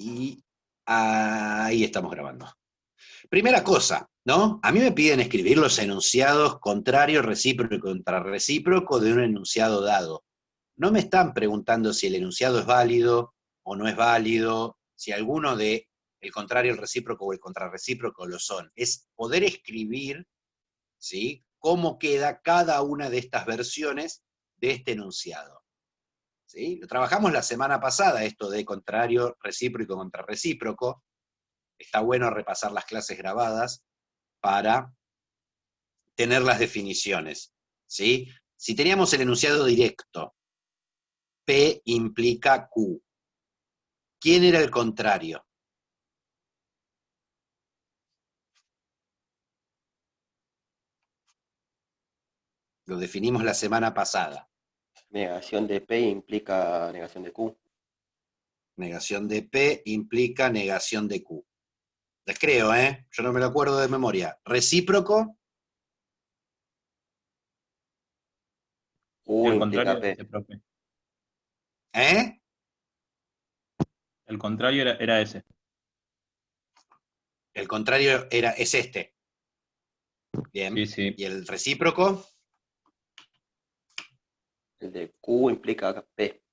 Y ahí estamos grabando. Primera cosa, ¿no? A mí me piden escribir los enunciados contrario, recíproco y contrarrecíproco de un enunciado dado. No me están preguntando si el enunciado es válido o no es válido, si alguno de el contrario, el recíproco o el contrarrecíproco lo son. Es poder escribir, ¿sí?, cómo queda cada una de estas versiones de este enunciado. ¿Sí? Lo trabajamos la semana pasada, esto de contrario, recíproco y contrarrecíproco. Está bueno repasar las clases grabadas para tener las definiciones. ¿Sí? Si teníamos el enunciado directo, P implica Q. ¿Quién era el contrario? Lo definimos la semana pasada. Negación de P implica negación de Q. Negación de P implica negación de Q. Les creo, ¿eh? Yo no me lo acuerdo de memoria. Recíproco. Q El implica contrario P. ese, profe. ¿Eh? El contrario era ese. El contrario es este. Bien. Sí, sí. ¿Y el recíproco? El de Q implica P.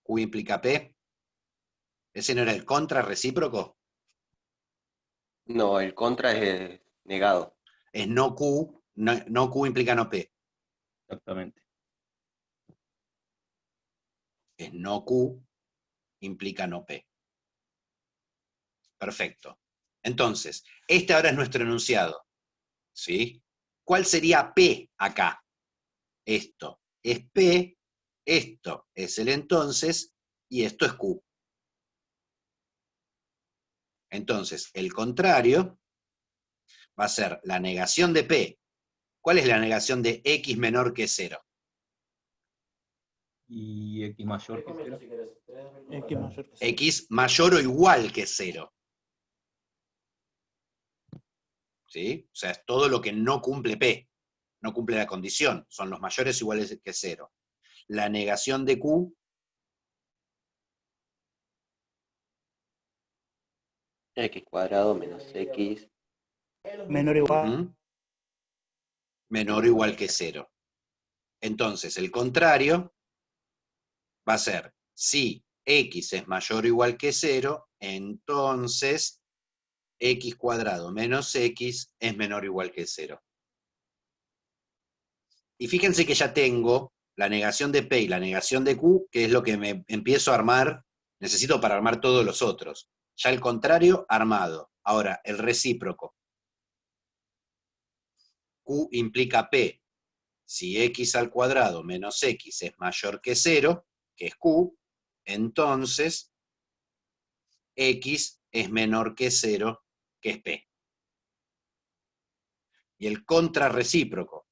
Q implica P. ¿Ese no era el contrarrecíproco? No, el contra es negado. Es no Q, no Q implica no P. Exactamente. Es no Q implica no P. Perfecto. Entonces, este ahora es nuestro enunciado. ¿Sí? ¿Cuál sería P acá? Esto es P, esto es el entonces, y esto es Q. Entonces, el contrario va a ser la negación de P. ¿Cuál es la negación de X menor que 0? Y X mayor que 0. X mayor o igual que 0. ¿Sí? O sea, es todo lo que no cumple P. No cumple la condición. Son los mayores o iguales que 0. La negación de Q. X cuadrado menos X. Menor o igual. Menor o igual que 0. Entonces, el contrario va a ser, si X es mayor o igual que 0, entonces X cuadrado menos X es menor o igual que 0. Y fíjense que ya tengo la negación de P y la negación de Q, que es lo que me empiezo a armar, necesito para armar todos los otros. Ya el contrario, armado. Ahora, el recíproco. Q implica P. Si X al cuadrado menos X es mayor que 0, que es Q, entonces X es menor que 0, que es P. Y el contrarrecíproco.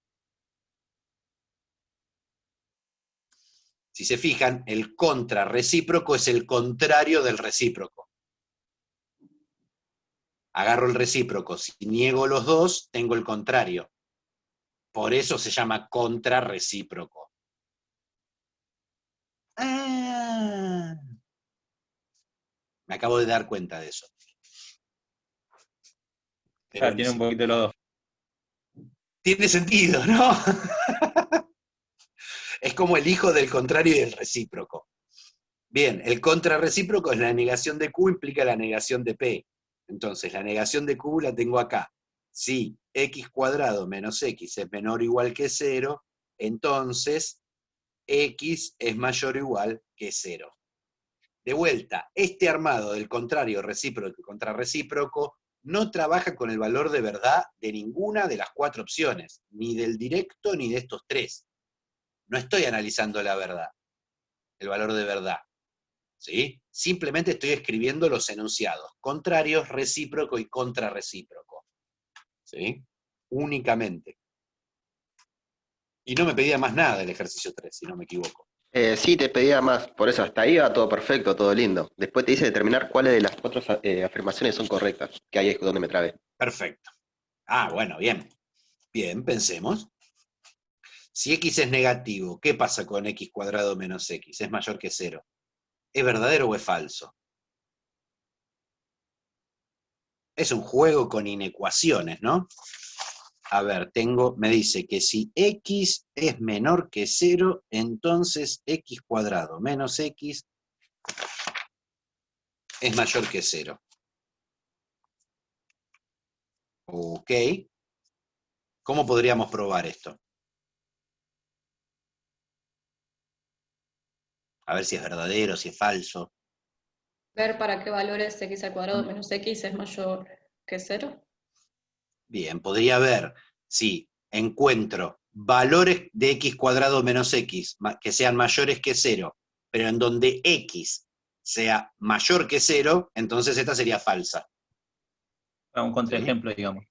Si se fijan, el contrarrecíproco es el contrario del recíproco. Agarro el recíproco, si niego los dos, tengo el contrario. Por eso se llama contrarrecíproco. Ah, me acabo de dar cuenta de eso. Claro, tiene un poquito de los dos. Tiene sentido, ¿no? Es como el hijo del contrario y del recíproco. Bien, el contrarrecíproco es la negación de Q, implica la negación de P. Entonces, la negación de Q la tengo acá. Si X cuadrado menos X es menor o igual que 0, entonces X es mayor o igual que 0. De vuelta, este armado del contrario, recíproco y contrarrecíproco no trabaja con el valor de verdad de ninguna de las 4 opciones, ni del directo ni de estos 3. No estoy analizando la verdad, el valor de verdad. ¿Sí? Simplemente estoy escribiendo los enunciados, contrarios, recíproco y contrarrecíproco. ¿Sí? Únicamente. Y no me pedía más nada el ejercicio 3, si no me equivoco. Sí, te pedía más, por eso hasta ahí va todo perfecto, todo lindo. Después te dice determinar cuáles de las 4 afirmaciones son correctas, que ahí es donde me trabé. Perfecto. Ah, bueno, bien. Bien, pensemos. Si X es negativo, ¿qué pasa con X cuadrado menos X? Es mayor que 0. ¿Es verdadero o es falso? Es un juego con inecuaciones, ¿no? A ver, me dice que si x es menor que 0, entonces x cuadrado menos x es mayor que 0. Ok. ¿Cómo podríamos probar esto? A ver si es verdadero, si es falso. Ver para qué valores x al cuadrado menos x es mayor que 0. Bien, podría ver si encuentro valores de x cuadrado menos x que sean mayores que 0, pero en donde x sea mayor que 0, entonces esta sería falsa. Un contraejemplo, ¿Sí? digamos.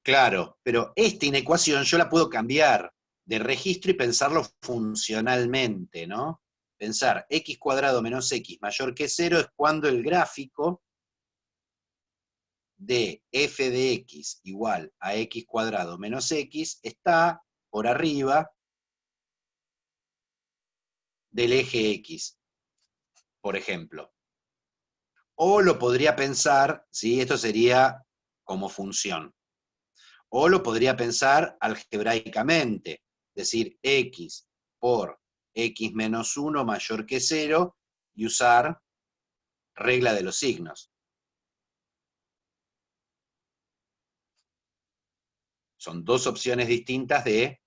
Claro, pero esta inecuación yo la puedo cambiar de registro y pensarlo funcionalmente, ¿no? Pensar x cuadrado menos x mayor que 0 es cuando el gráfico de f de x igual a x cuadrado menos x está por arriba del eje x, por ejemplo. O lo podría pensar, ¿sí? Esto sería como función. O lo podría pensar algebraicamente, decir x por x menos 1 mayor que 0 y usar regla de los signos. Son dos opciones distintas de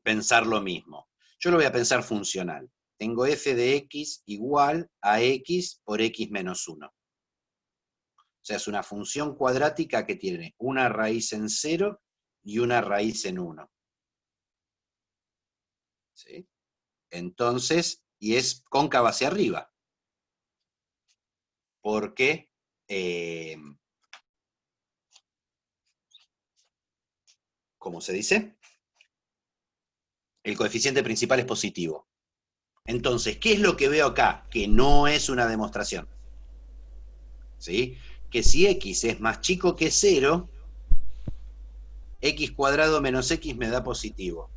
pensar lo mismo. Yo lo voy a pensar funcional. Tengo f de x igual a x por x menos 1. O sea, es una función cuadrática que tiene una raíz en 0 y una raíz en 1. ¿Sí? Entonces, y es cóncava hacia arriba. Porque ¿cómo se dice? El coeficiente principal es positivo. Entonces, ¿qué es lo que veo acá? Que no es una demostración. ¿Sí? Que si x es más chico que 0, x cuadrado menos x me da positivo.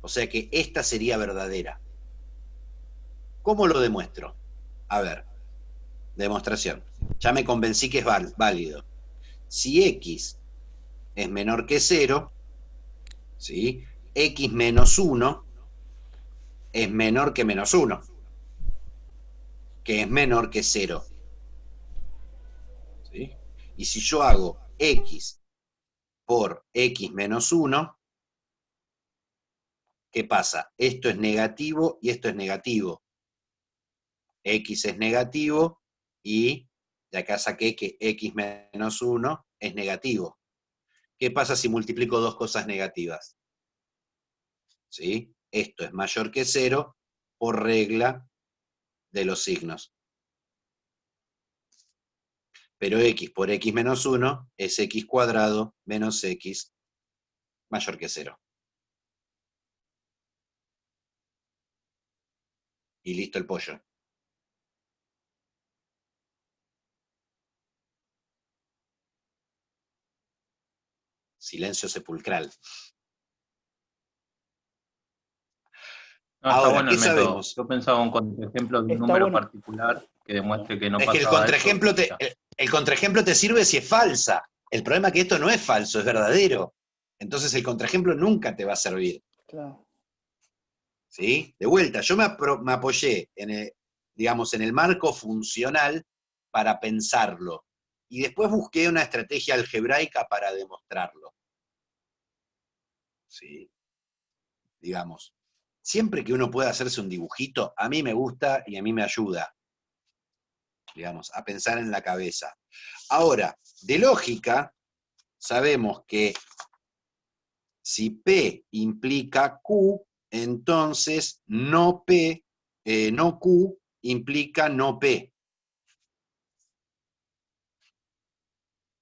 O sea que esta sería verdadera. ¿Cómo lo demuestro? A ver, demostración. Ya me convencí que es válido. Si x es menor que 0, ¿sí? X menos 1 es menor que menos 1, que es menor que 0. ¿Sí? Y si yo hago x por x menos 1, ¿qué pasa? Esto es negativo y esto es negativo. X es negativo y de acá saqué que x menos 1 es negativo. ¿Qué pasa si multiplico dos cosas negativas? ¿Sí? Esto es mayor que 0 por regla de los signos. Pero x por x menos 1 es x cuadrado menos x mayor que 0. Y listo el pollo. Silencio sepulcral. No, está Ahora, bueno ¿qué el método. sabemos? Yo pensaba un contraejemplo de un Está número bueno. particular que demuestre que no Es que pasaba eso. el contraejemplo te sirve si es falsa. El problema es que esto no es falso, es verdadero. Entonces el contraejemplo nunca te va a servir. Claro. ¿Sí? De vuelta, yo me apoyé digamos, en el marco funcional para pensarlo. Y después busqué una estrategia algebraica para demostrarlo. ¿Sí? Digamos, siempre que uno pueda hacerse un dibujito, a mí me gusta y a mí me ayuda, digamos, a pensar en la cabeza. Ahora, de lógica, sabemos que si P implica Q, entonces no Q implica no P.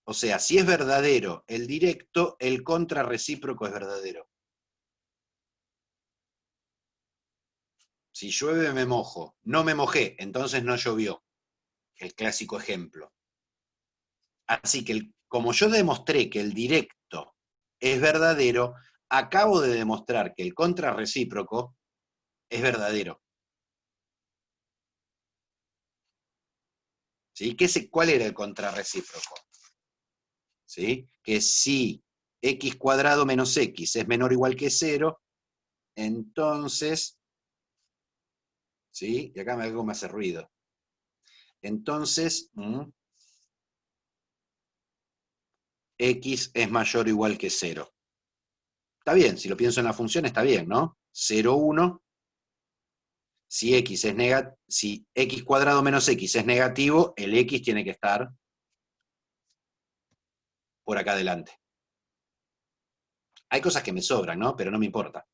O sea, si es verdadero el directo, el contrarrecíproco es verdadero. Si llueve me mojo, no me mojé, entonces no llovió. El clásico ejemplo. Así que como yo demostré que el directo es verdadero, acabo de demostrar que el contrarrecíproco es verdadero. ¿Sí? ¿Cuál era el contrarrecíproco? ¿Sí? Que si x cuadrado menos x es menor o igual que 0, entonces, ¿sí? Y acá algo me hace ruido. Entonces, x es mayor o igual que 0. Está bien, si lo pienso en la función está bien, ¿no? 0, 1. Si x cuadrado menos x es negativo, el x tiene que estar por acá adelante. Hay cosas que me sobran, ¿no? Pero no me importa.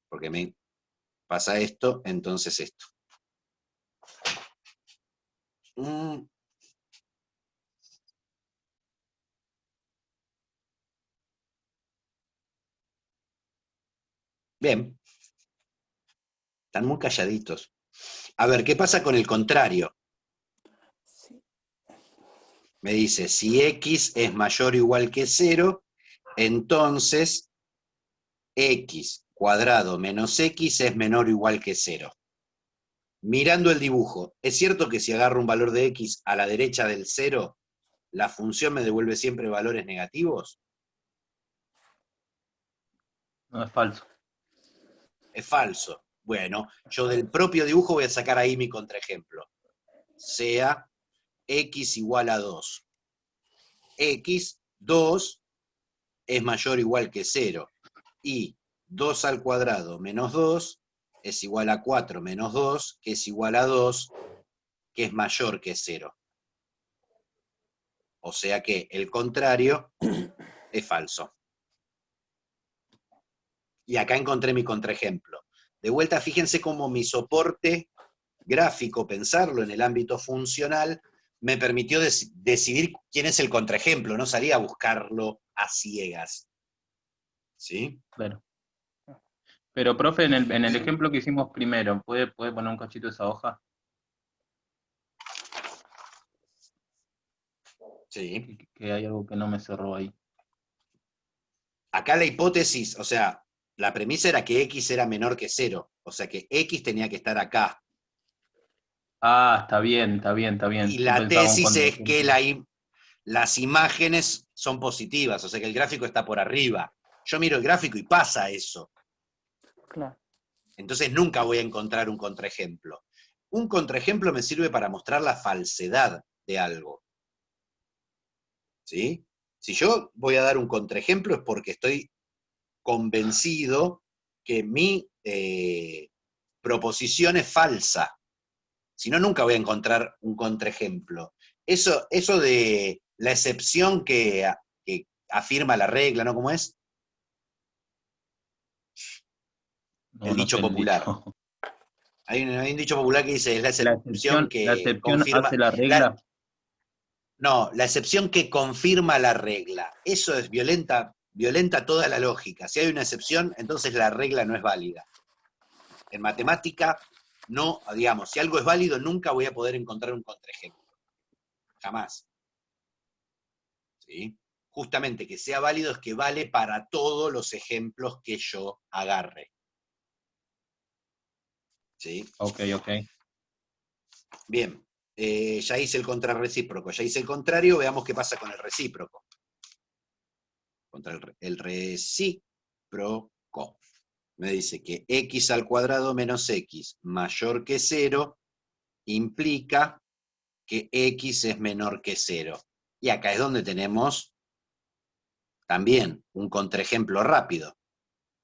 Porque me pasa esto, entonces esto. Bien. Están muy calladitos. A ver, ¿qué pasa con el contrario? Sí. Me dice, si x es mayor o igual que 0, entonces x cuadrado menos x es menor o igual que 0. Mirando el dibujo, ¿es cierto que si agarro un valor de x a la derecha del 0, la función me devuelve siempre valores negativos? No, es falso. Es falso. Bueno, yo del propio dibujo voy a sacar ahí mi contraejemplo. Sea x igual a 2. X, 2, es mayor o igual que 0. Y 2 al cuadrado menos 2 es igual a 4 menos 2, que es igual a 2, que es mayor que 0. O sea que el contrario es falso. Y acá encontré mi contraejemplo. De vuelta, fíjense cómo mi soporte gráfico, pensarlo en el ámbito funcional, me permitió decidir quién es el contraejemplo, no salía a buscarlo a ciegas. ¿Sí? Claro. Pero, profe, en el ejemplo que hicimos primero, ¿puede poner un cachito de esa hoja? Sí. Que hay algo que no me cerró ahí. Acá la hipótesis, o sea, la premisa era que x era menor que 0, o sea que x tenía que estar acá. Ah, está bien, está bien, está bien. Y Yo la pensaba un tesis es que contraejemplo. las imágenes son positivas, o sea que el gráfico está por arriba. Yo miro el gráfico y pasa eso. Claro. Entonces nunca voy a encontrar un contraejemplo. Un contraejemplo me sirve para mostrar la falsedad de algo. ¿Sí? Si yo voy a dar un contraejemplo es porque estoy convencido que mi proposición es falsa. Si no, nunca voy a encontrar un contraejemplo. Eso de la excepción que afirma la regla, ¿no? ¿Cómo es? No, El no dicho sé el popular. dicho. Hay un dicho popular que dice, es la La excepción que excepción confirma... hace la regla. No, la excepción que confirma la regla. Eso es violenta toda la lógica. Si hay una excepción, entonces la regla no es válida. En matemática, no, digamos, si algo es válido, nunca voy a poder encontrar un contraejemplo. Jamás. ¿Sí? Justamente que sea válido es que vale para todos los ejemplos que yo agarre. ¿Sí? Ok, ok. Bien, ya hice el contrarrecíproco, ya hice el contrario, veamos qué pasa con el recíproco. Contra el recíproco. Me dice que x al cuadrado menos x mayor que 0 implica que x es menor que 0. Y acá es donde tenemos también un contraejemplo rápido.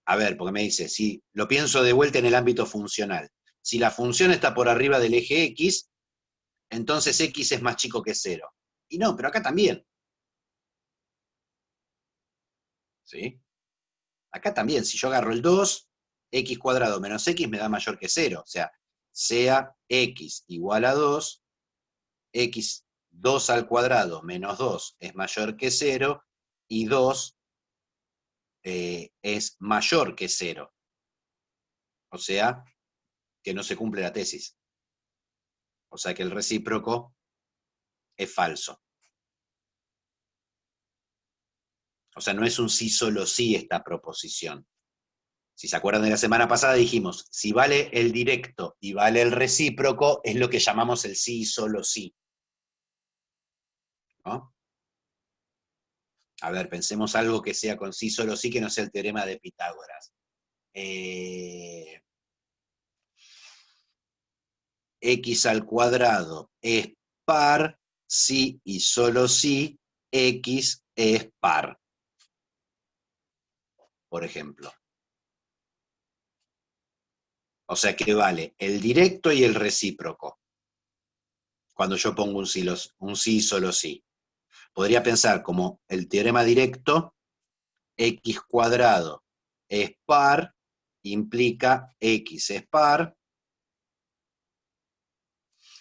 A ver, porque me dice, si lo pienso de vuelta en el ámbito funcional, si la función está por arriba del eje x, entonces x es más chico que 0. Y no, pero acá también. ¿Sí? Acá también, si yo agarro el 2, x cuadrado menos x me da mayor que 0. O sea x igual a 2, x 2 al cuadrado menos 2 es mayor que 0, y 2 es mayor que 0. O sea, que no se cumple la tesis. O sea que el recíproco es falso. O sea, no es un sí solo sí esta proposición. Si se acuerdan de la semana pasada, dijimos, si vale el directo y vale el recíproco, es lo que llamamos el sí y solo sí. ¿No? A ver, pensemos algo que sea con sí, solo sí, que no sea el teorema de Pitágoras. X al cuadrado es par, sí y solo sí, X es par, por ejemplo. O sea que vale el directo y el recíproco, cuando yo pongo un sí y solo sí. Podría pensar como el teorema directo, X cuadrado es par, implica X es par,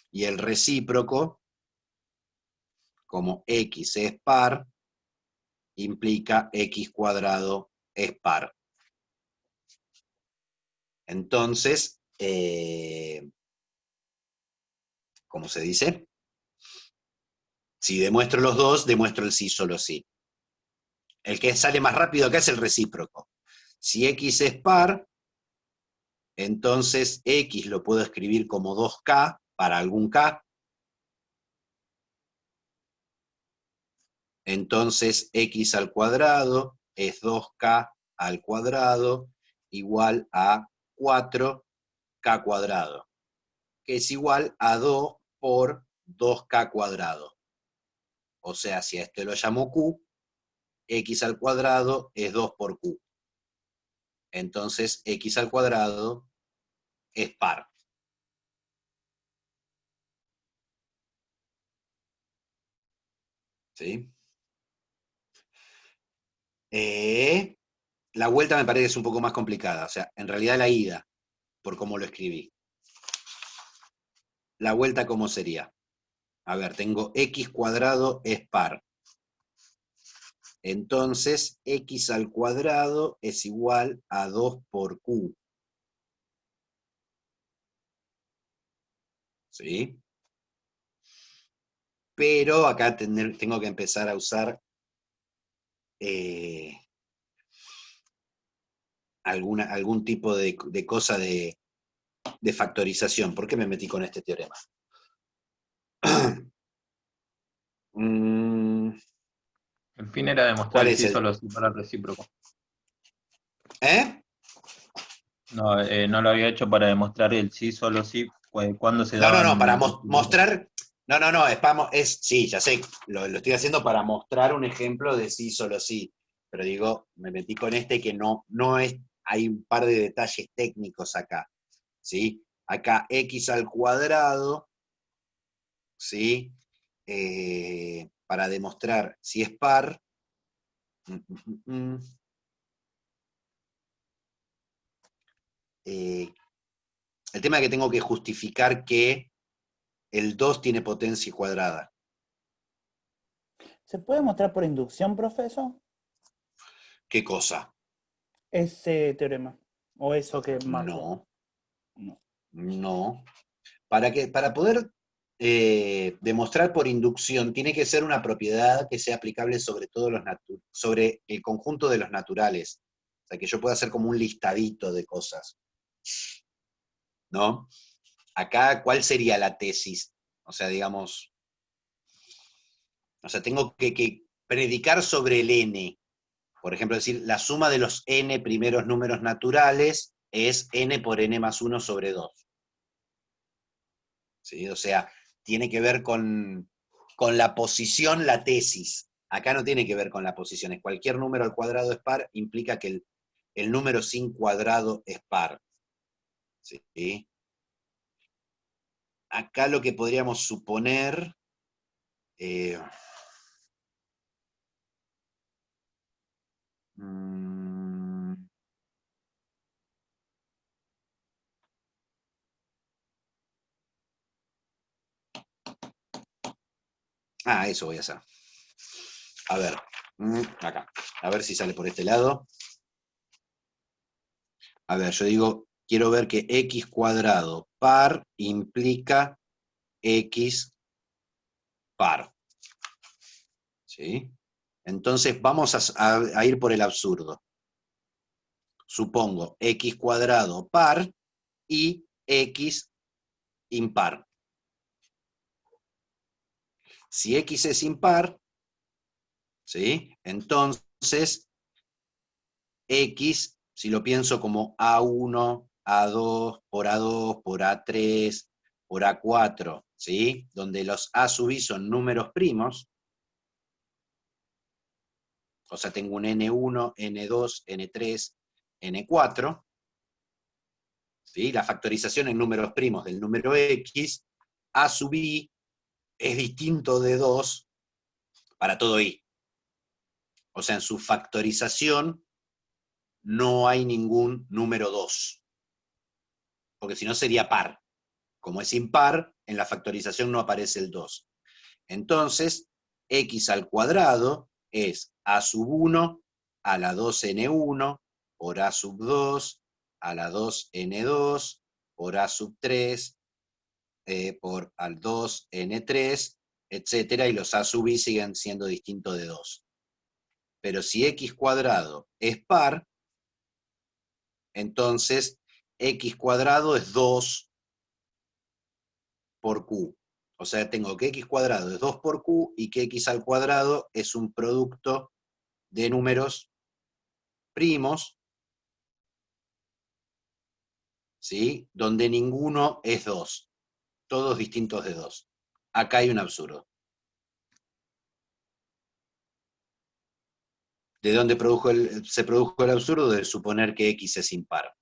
y el recíproco, como X es par, implica X cuadrado es par. Entonces, ¿cómo se dice? Si demuestro los dos, demuestro el sí solo sí. El que sale más rápido acá es el recíproco. Si X es par, entonces X lo puedo escribir como 2K para algún K. Entonces X al cuadrado es 2K al cuadrado igual a 4K cuadrado, que es igual a 2 por 2K cuadrado. O sea, si a este lo llamo Q, X al cuadrado es 2 por Q. Entonces X al cuadrado es par. ¿Sí? La vuelta me parece que es un poco más complicada, o sea, en realidad la ida, por cómo lo escribí. La vuelta, ¿cómo sería? A ver, tengo X cuadrado es par. Entonces, X al cuadrado es igual a 2 por Q. ¿Sí? Pero acá tengo que empezar a usar algún tipo de cosa de factorización. ¿Por qué me metí con este teorema? El fin era demostrar ¿Cuál el es sí el? solo sí para el recíproco. ¿Eh? No, no lo había hecho para demostrar el sí solo sí, cuando se No, para daban recíprocos. mostrar. No, sí, ya sé, lo estoy haciendo para mostrar un ejemplo de sí, solo sí. Pero digo, me metí con este que no es, hay un par de detalles técnicos acá. ¿Sí? Acá X al cuadrado, ¿sí? Para demostrar si es par. El tema es que tengo que justificar que el 2 tiene potencia cuadrada. ¿Se puede mostrar por inducción, profesor? ¿Qué cosa? Ese teorema. O eso que marco. No, No. no. Para poder demostrar por inducción, tiene que ser una propiedad que sea aplicable sobre sobre el conjunto de los naturales. O sea, que yo pueda hacer como un listadito de cosas. ¿No? Acá, ¿cuál sería la tesis? O sea, digamos, tengo que predicar sobre el n. Por ejemplo, decir, la suma de los n primeros números naturales es n por n más 1 sobre 2. ¿Sí? O sea, tiene que ver con la posición, la tesis. Acá no tiene que ver con la posición. Es cualquier número al cuadrado es par, implica que el número sin cuadrado es par. ¿Sí? Acá lo que podríamos suponer... eso voy a hacer. A ver, acá. A ver si sale por este lado. A ver, yo digo, quiero ver que x cuadrado par implica x par. ¿Sí? Entonces vamos a ir por el absurdo. supongo x cuadrado par y x impar. Si x es impar, ¿sí? Entonces x, si lo pienso como A1, A2, por A2, por A3, por A4, ¿sí? Donde los A sub i son números primos, o sea, tengo un N1, N2, N3, N4, ¿sí? La factorización en números primos del número X, A sub i es distinto de 2 para todo i. O sea, en su factorización no hay ningún número 2, porque si no sería par. Como es impar, en la factorización no aparece el 2. Entonces, x al cuadrado es a sub 1 a la 2n1 por a sub 2 a la 2n2 por a sub 3 por al 2n3, etcétera, y los a sub i siguen siendo distintos de 2. Pero si x cuadrado es par, entonces x cuadrado es 2 por q. O sea, tengo que x cuadrado es 2 por q y que x al cuadrado es un producto de números primos, ¿sí? Donde ninguno es 2, todos distintos de 2. Acá hay un absurdo. ¿De dónde se produjo el absurdo? De suponer que x es impar.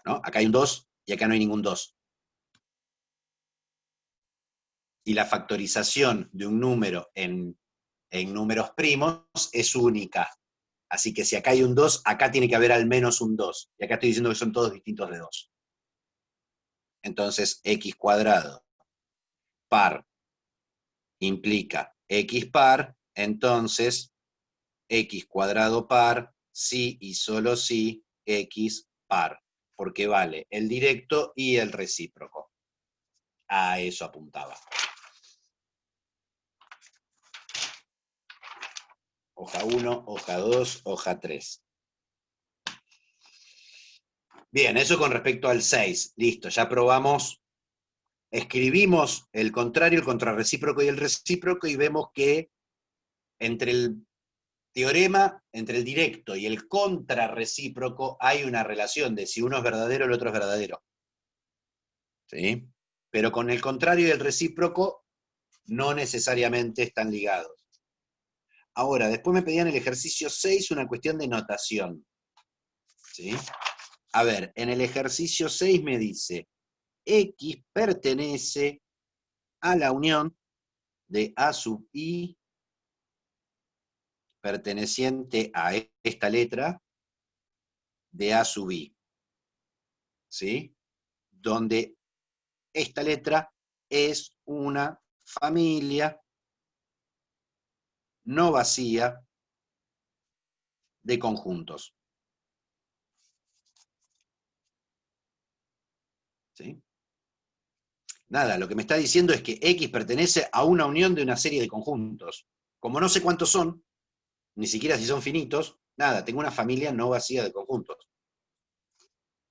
¿No? Acá hay un 2 y acá no hay ningún 2. Y la factorización de un número en números primos es única. Así que si acá hay un 2, acá tiene que haber al menos un 2. Y acá estoy diciendo que son todos distintos de 2. Entonces, x cuadrado par implica x par, entonces x cuadrado par, sí y solo sí, x par, porque vale el directo y el recíproco. A eso apuntaba. Hoja 1, hoja 2, hoja 3. Bien, eso con respecto al 6. Listo, ya probamos. Escribimos el contrario, el contrarrecíproco y el recíproco y vemos que entre el teorema, entre el directo y el contrarrecíproco hay una relación de si uno es verdadero, el otro es verdadero. ¿Sí? Pero con el contrario y el recíproco no necesariamente están ligados. Ahora, después me pedían el ejercicio 6 una cuestión de notación. ¿Sí? A ver, en el ejercicio 6 me dice, X pertenece a la unión de A sub I perteneciente a esta letra de A sub I. ¿Sí? Donde esta letra es una familia no vacía de conjuntos. ¿Sí? Nada, lo que me está diciendo es que X pertenece a una unión de una serie de conjuntos. Como no sé cuántos son, ni siquiera si son finitos, nada, tengo una familia no vacía de conjuntos.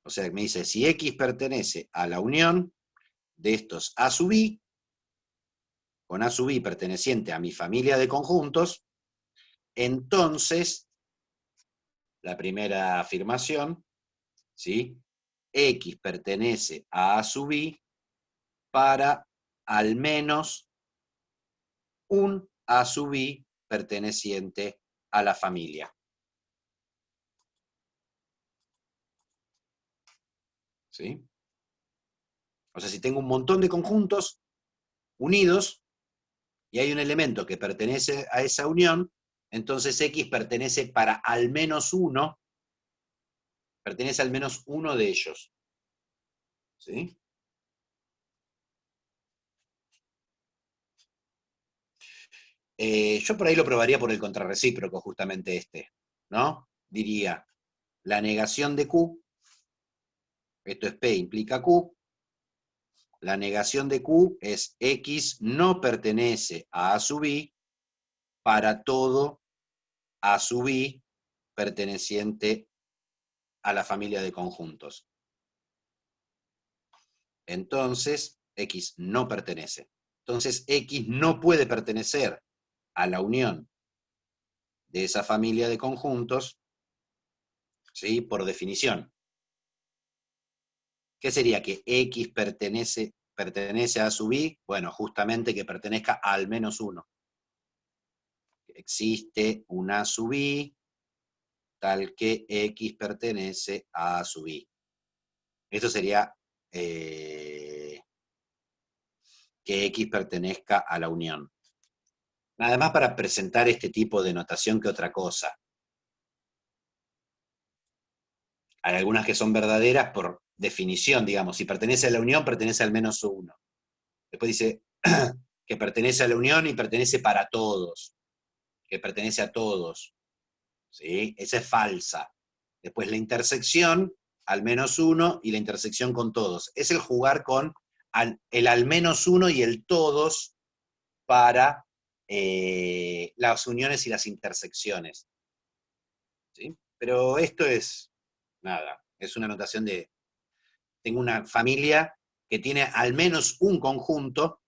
O sea, me dice, si X pertenece a la unión de estos A sub I, con A sub I perteneciente a mi familia de conjuntos, entonces, la primera afirmación, ¿sí? X pertenece a A sub I para al menos un A sub I perteneciente a la familia. ¿Sí? O sea, si tengo un montón de conjuntos unidos y hay un elemento que pertenece a esa unión, entonces X pertenece para al menos uno, pertenece al menos uno de ellos. ¿Sí? Yo por ahí lo probaría por el contrarrecíproco, justamente este, ¿no? Diría, la negación de Q, esto es P implica Q, la negación de Q es X no pertenece a A sub I para todo A sub i perteneciente a la familia de conjuntos. Entonces, X no pertenece. Entonces, X no puede pertenecer a la unión de esa familia de conjuntos, ¿sí? Por definición. ¿Qué sería que X pertenece a sub i? Bueno, justamente que pertenezca a al menos 1. Existe una sub i tal que X pertenece a sub i. Esto sería que X pertenezca a la unión. Nada más para presentar este tipo de notación que otra cosa. Hay algunas que son verdaderas por definición, digamos. Si pertenece a la unión, pertenece al menos 1. Después dice que pertenece a la unión y pertenece para todos. Que pertenece a todos. ¿Sí? Esa es falsa. Después la intersección, al menos 1, y la intersección con todos. Es el jugar con el al menos 1 y el todos para las uniones y las intersecciones. ¿Sí? Pero esto es, nada, es una notación de, tengo una familia que tiene al menos un conjunto,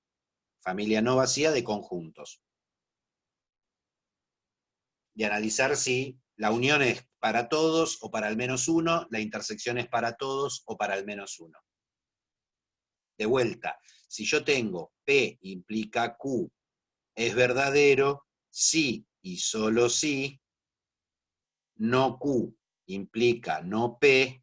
familia no vacía de conjuntos. Y analizar si la unión es para todos o para al menos 1, la intersección es para todos o para al menos 1. De vuelta, si yo tengo P implica Q es verdadero, si y solo si, no Q implica no P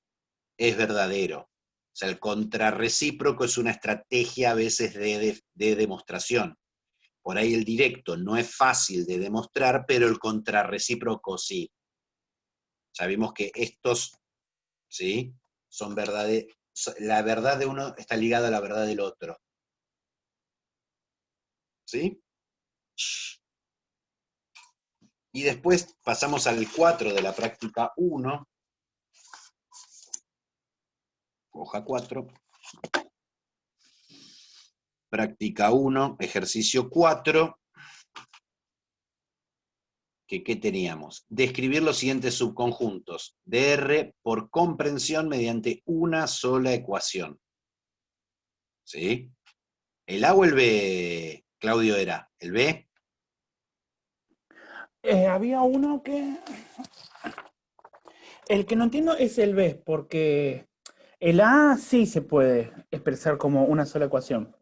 es verdadero. O sea, el contrarrecíproco es una estrategia a veces de demostración. Por ahí el directo no es fácil de demostrar, pero el contrarrecíproco sí. Sabemos que estos, ¿sí? Son verdaderos. La verdad de uno está ligada a la verdad del otro. ¿Sí? Y después pasamos al 4 de la práctica 1. Hoja 4. Práctica 1, ejercicio 4. ¿Qué teníamos? Describir los siguientes subconjuntos de R por comprensión mediante una sola ecuación. ¿Sí? ¿El A o el B, Claudio, era? ¿El B? Había uno que... El que no entiendo es el B, porque el A sí se puede expresar como una sola ecuación.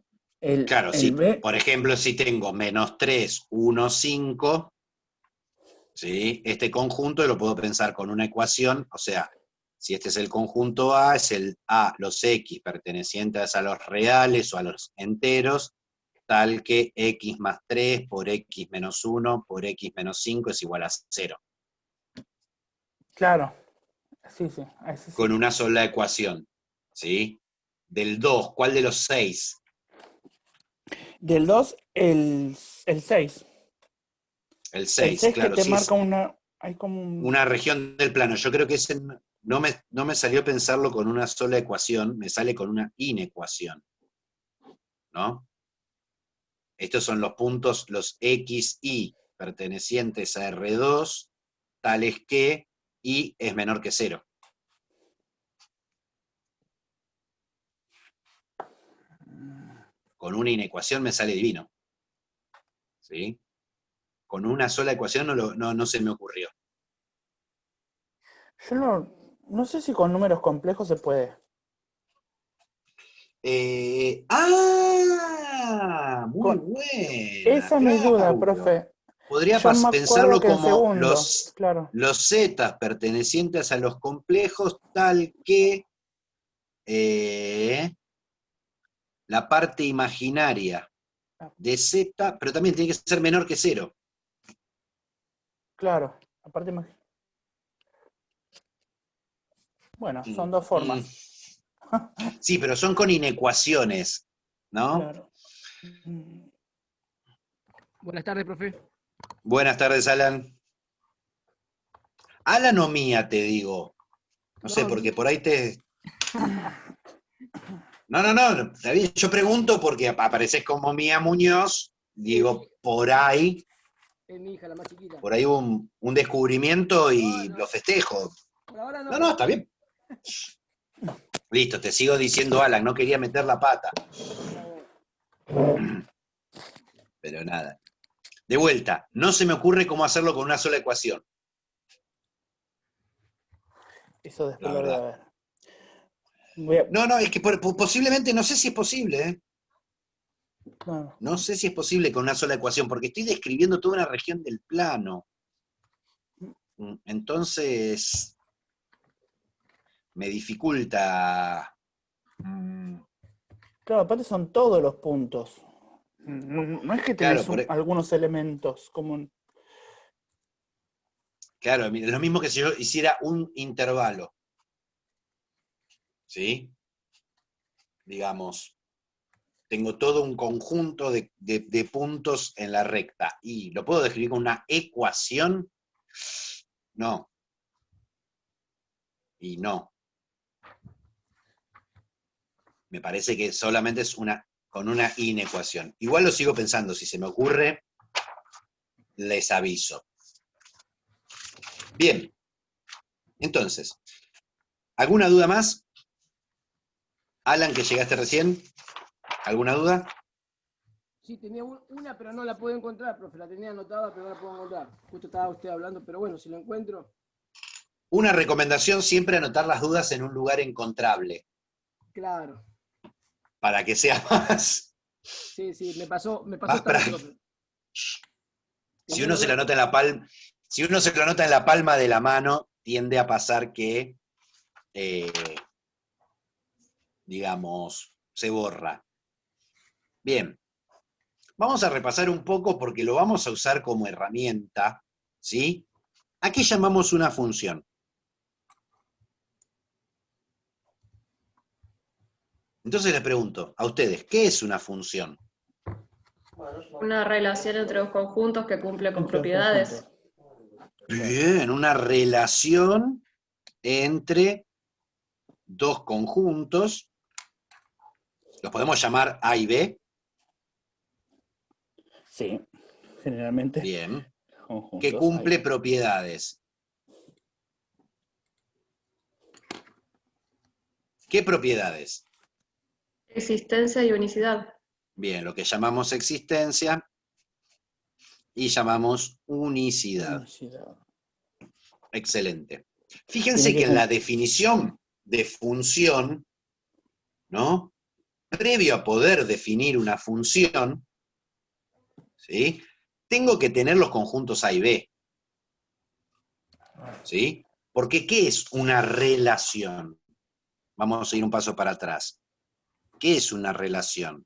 Claro, El sí. B, Por ejemplo, si tengo menos 3, 1, 5, ¿sí? Este conjunto lo puedo pensar con una ecuación, o sea, si este es el conjunto A, es el A, los X pertenecientes a los reales o a los enteros, tal que X más 3 por X menos 1 por X menos 5 es igual a 0. claro. Sí, sí, ese sí. Con una sola ecuación, ¿sí? Del 2, ¿cuál de los 6? Del 2, el 6. El 6, El 6 claro, que te sí, marca es una... Hay como una región del plano. Yo creo que ese no me salió pensarlo con una sola ecuación, me sale con una inecuación, ¿no? Estos son los puntos, los X, Y, pertenecientes a R2, tales que Y es menor que 0. Con una inecuación me sale divino. ¿Sí? Con una sola ecuación no se me ocurrió. Yo no sé si con números complejos se puede. Muy Con, buena, esa es mi duda, Claudio. profe. Podría Yo me acuerdo pensarlo que en como segundo, claro. los zetas pertenecientes a los complejos, tal que la parte imaginaria de z, pero también tiene que ser menor que 0. Claro, aparte bueno, son dos formas. Sí, pero son con inecuaciones, ¿no? Claro. Buenas tardes, profe. Buenas tardes, Alan. Alan o Mía, te digo. No sé, porque por ahí te... No, está bien. Yo pregunto porque apareces como Mía Muñoz, digo, por ahí Es mi hija, la más chiquita. Por ahí hubo un descubrimiento y No, no. lo festejo. Por ahora no. No, está bien. Listo, te sigo diciendo, Alan, no quería meter la pata. Pero nada. De vuelta, no se me ocurre cómo hacerlo con una sola ecuación. Eso después La lo voy a verdad. ver. No, es que posiblemente no sé si es posible, ¿eh? No. No sé si es posible con una sola ecuación, porque estoy describiendo toda una región del plano. Entonces, me dificulta. Claro, aparte son todos los puntos. No es que tenés Claro, algunos elementos como... claro, es lo mismo que si yo hiciera un intervalo. ¿Sí? Digamos, tengo todo un conjunto de puntos en la recta. ¿Y lo puedo describir con una ecuación? No. Y no. Me parece que solamente es con una inecuación. Igual lo sigo pensando, si se me ocurre, les aviso. Bien. Entonces, ¿alguna duda más? Alan, que llegaste recién, ¿alguna duda? Sí, tenía una, pero no la puedo encontrar, profe. La tenía anotada, pero no la puedo encontrar. Justo estaba usted hablando, pero bueno, si lo encuentro. Una recomendación, siempre anotar las dudas en un lugar encontrable, Claro. para que sea más, Sí, me pasó más esta vez, práctico. profe. Si Tenía uno una se lo duda. anota en la palma, si uno se lo anota en la palma de la mano, tiende a pasar que, digamos, se borra. Bien, vamos a repasar un poco porque lo vamos a usar como herramienta, ¿sí? ¿A qué llamamos una función? Entonces les pregunto a ustedes, ¿qué es una función? Una relación entre dos conjuntos que cumple con Entre los propiedades. conjuntos. Bien, una relación entre dos conjuntos, los podemos llamar A y B. Sí, generalmente. Bien. Conjuntos, Que cumple ahí. propiedades. ¿Qué propiedades? Existencia y unicidad. Bien, lo que llamamos existencia y llamamos unicidad. Unicidad. Excelente. Tiene Fíjense que que en la definición de función, ¿no? Previo a poder definir una función, ¿sí? Tengo que tener los conjuntos A y B. ¿Sí? Porque ¿qué es una relación? Vamos a ir un paso para atrás. ¿Qué es una relación?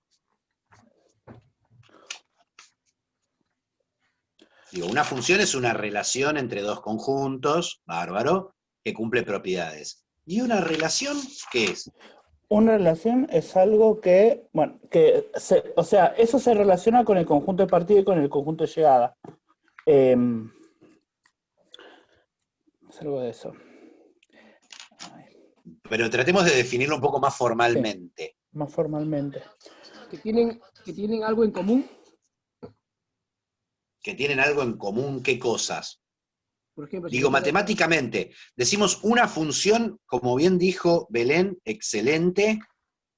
Digo, una función es una relación entre dos conjuntos, bárbaro, que cumple propiedades. ¿Y una relación qué es? Una relación es algo que, bueno, o sea, eso se relaciona con el conjunto de partida y con el conjunto de llegada. Es algo de eso. Pero tratemos de definirlo un poco más formalmente. Sí, más formalmente. Que tienen algo en común. Que tienen algo en común, ¿qué cosas? Por ejemplo, si Digo, me toca- matemáticamente, decimos una función, como bien dijo Belén, excelente,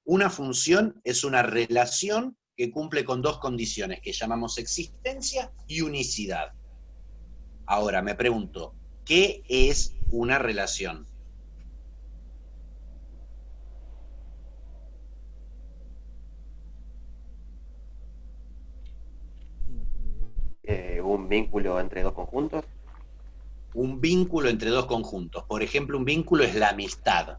una función es una relación que cumple con dos condiciones que llamamos existencia y unicidad. Ahora, me pregunto, ¿qué es una relación? Un vínculo entre dos conjuntos. Un vínculo entre dos conjuntos. Por ejemplo, un vínculo es la amistad.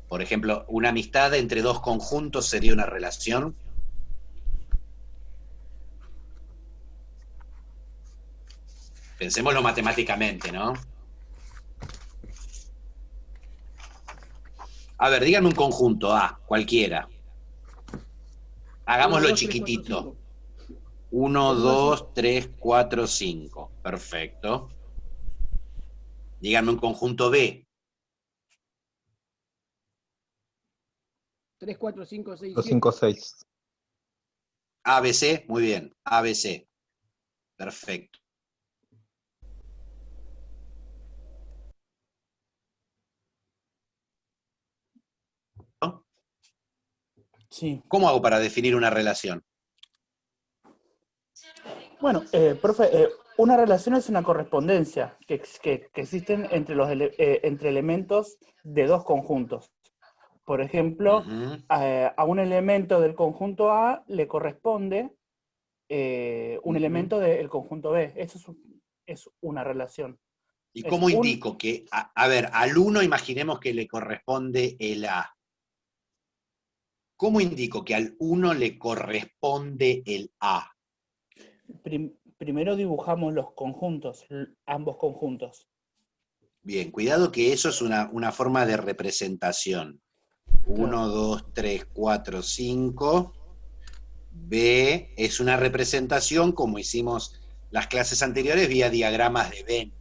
Por ejemplo, una amistad entre dos conjuntos sería una relación. Pensémoslo matemáticamente, ¿no? A ver, díganme un conjunto A, cualquiera. Hagámoslo 1, 2, 3, 4, chiquitito. 5. 1, Del 1 al 2, 5. 3, 4, 5. Perfecto. Díganme un conjunto B. 3, 4, 5, 6, 5, 7. 6. ABC, muy bien. ABC. Perfecto. Sí. ¿Cómo hago para definir una relación? Bueno, profe, una relación es una correspondencia que existen entre elementos de dos conjuntos. Por ejemplo, Ujú. a un elemento del conjunto A le corresponde un elemento del conjunto B. Eso es una relación. ¿Y Es cómo un, indico que, a ver, al 1 imaginemos que le corresponde el A? ¿Cómo indico que al 1 le corresponde el A? primero dibujamos los conjuntos, ambos conjuntos. Bien, cuidado que eso es una forma de representación. 1, 2, 3, 4, 5. B es una representación, como hicimos las clases anteriores, vía diagramas de Venn.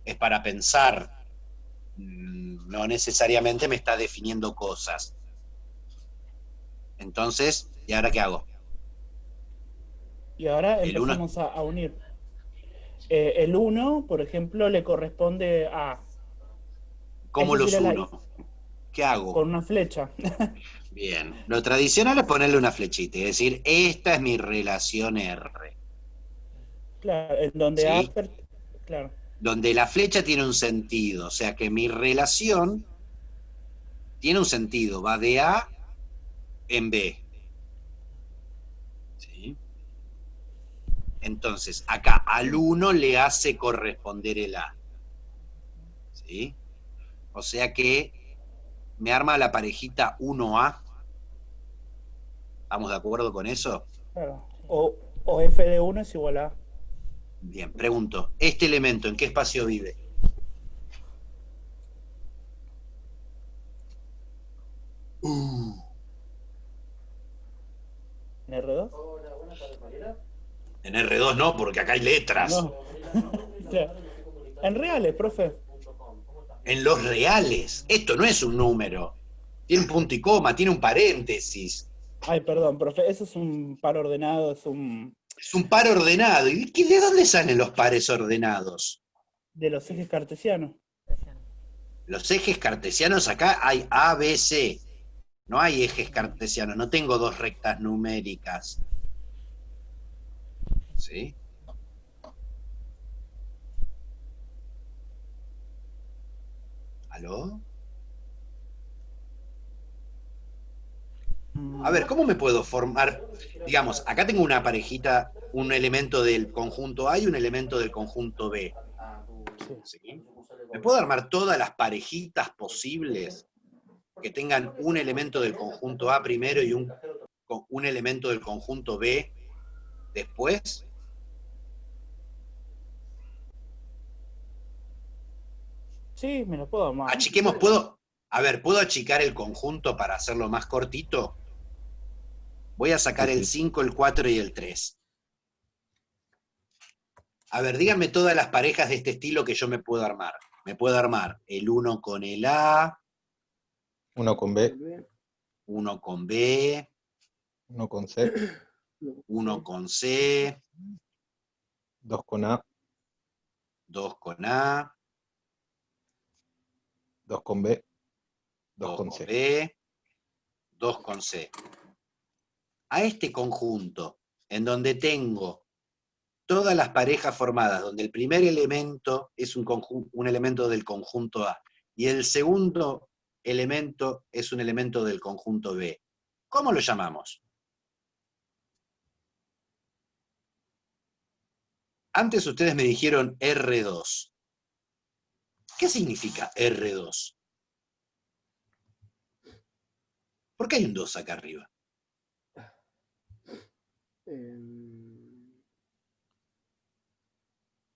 Es para pensar. No necesariamente me está definiendo cosas. Entonces, ¿y ahora qué hago? Y ahora El 1, empezamos a unir. El 1, por ejemplo, le corresponde a... ¿cómo Esa los sería uno? ¿Qué hago? con una flecha. Bien, lo tradicional es ponerle una flechita y decir, esta es mi relación R, Claro, en donde A... ¿sí? Claro. Donde la flecha tiene un sentido, o sea que mi relación tiene un sentido, va de A en B. ¿Sí? Entonces, acá al 1 le hace corresponder el A. ¿Sí? O sea que me arma la parejita 1A. ¿Estamos de acuerdo con eso? Claro. O F de 1 es igual a... Bien, pregunto, ¿este elemento en qué espacio vive? ¿En R2? En R2 no, porque acá hay letras. No. Claro. En reales, profe. En los reales. Esto no es un número. Tiene un punto y coma, tiene un paréntesis. Ay, perdón, profe, eso es un par ordenado, es un... Es un par ordenado. ¿Y de dónde salen los pares ordenados? de los ejes cartesianos. Los ejes cartesianos acá hay A, B, C. No hay ejes cartesianos, no tengo dos rectas numéricas. ¿Sí? ¿Aló? A ver, ¿cómo me puedo formar? Digamos, acá tengo una parejita, un elemento del conjunto A y un elemento del conjunto B. ¿Sí? ¿Me puedo armar todas las parejitas posibles que tengan un elemento del conjunto A primero y un elemento del conjunto B después? Sí, me lo puedo armar. Achiquemos, a ver, ¿puedo achicar el conjunto para hacerlo más cortito? Voy a sacar el 5, el 4 y el 3. A ver, díganme todas las parejas de este estilo que yo me puedo armar. Me puedo armar el 1 con el A, 1 con B, 1 con B, 1 con C, 1 con C, 2 con A, 2 con A, 2 con B, 2 2 con con C. B, 2 con C. A este conjunto, en donde tengo todas las parejas formadas, donde el primer elemento es un elemento del conjunto A y el segundo elemento es un elemento del conjunto B, ¿cómo lo llamamos? Antes ustedes me dijeron R2. ¿Qué significa R2? ¿Por qué hay un 2 acá arriba?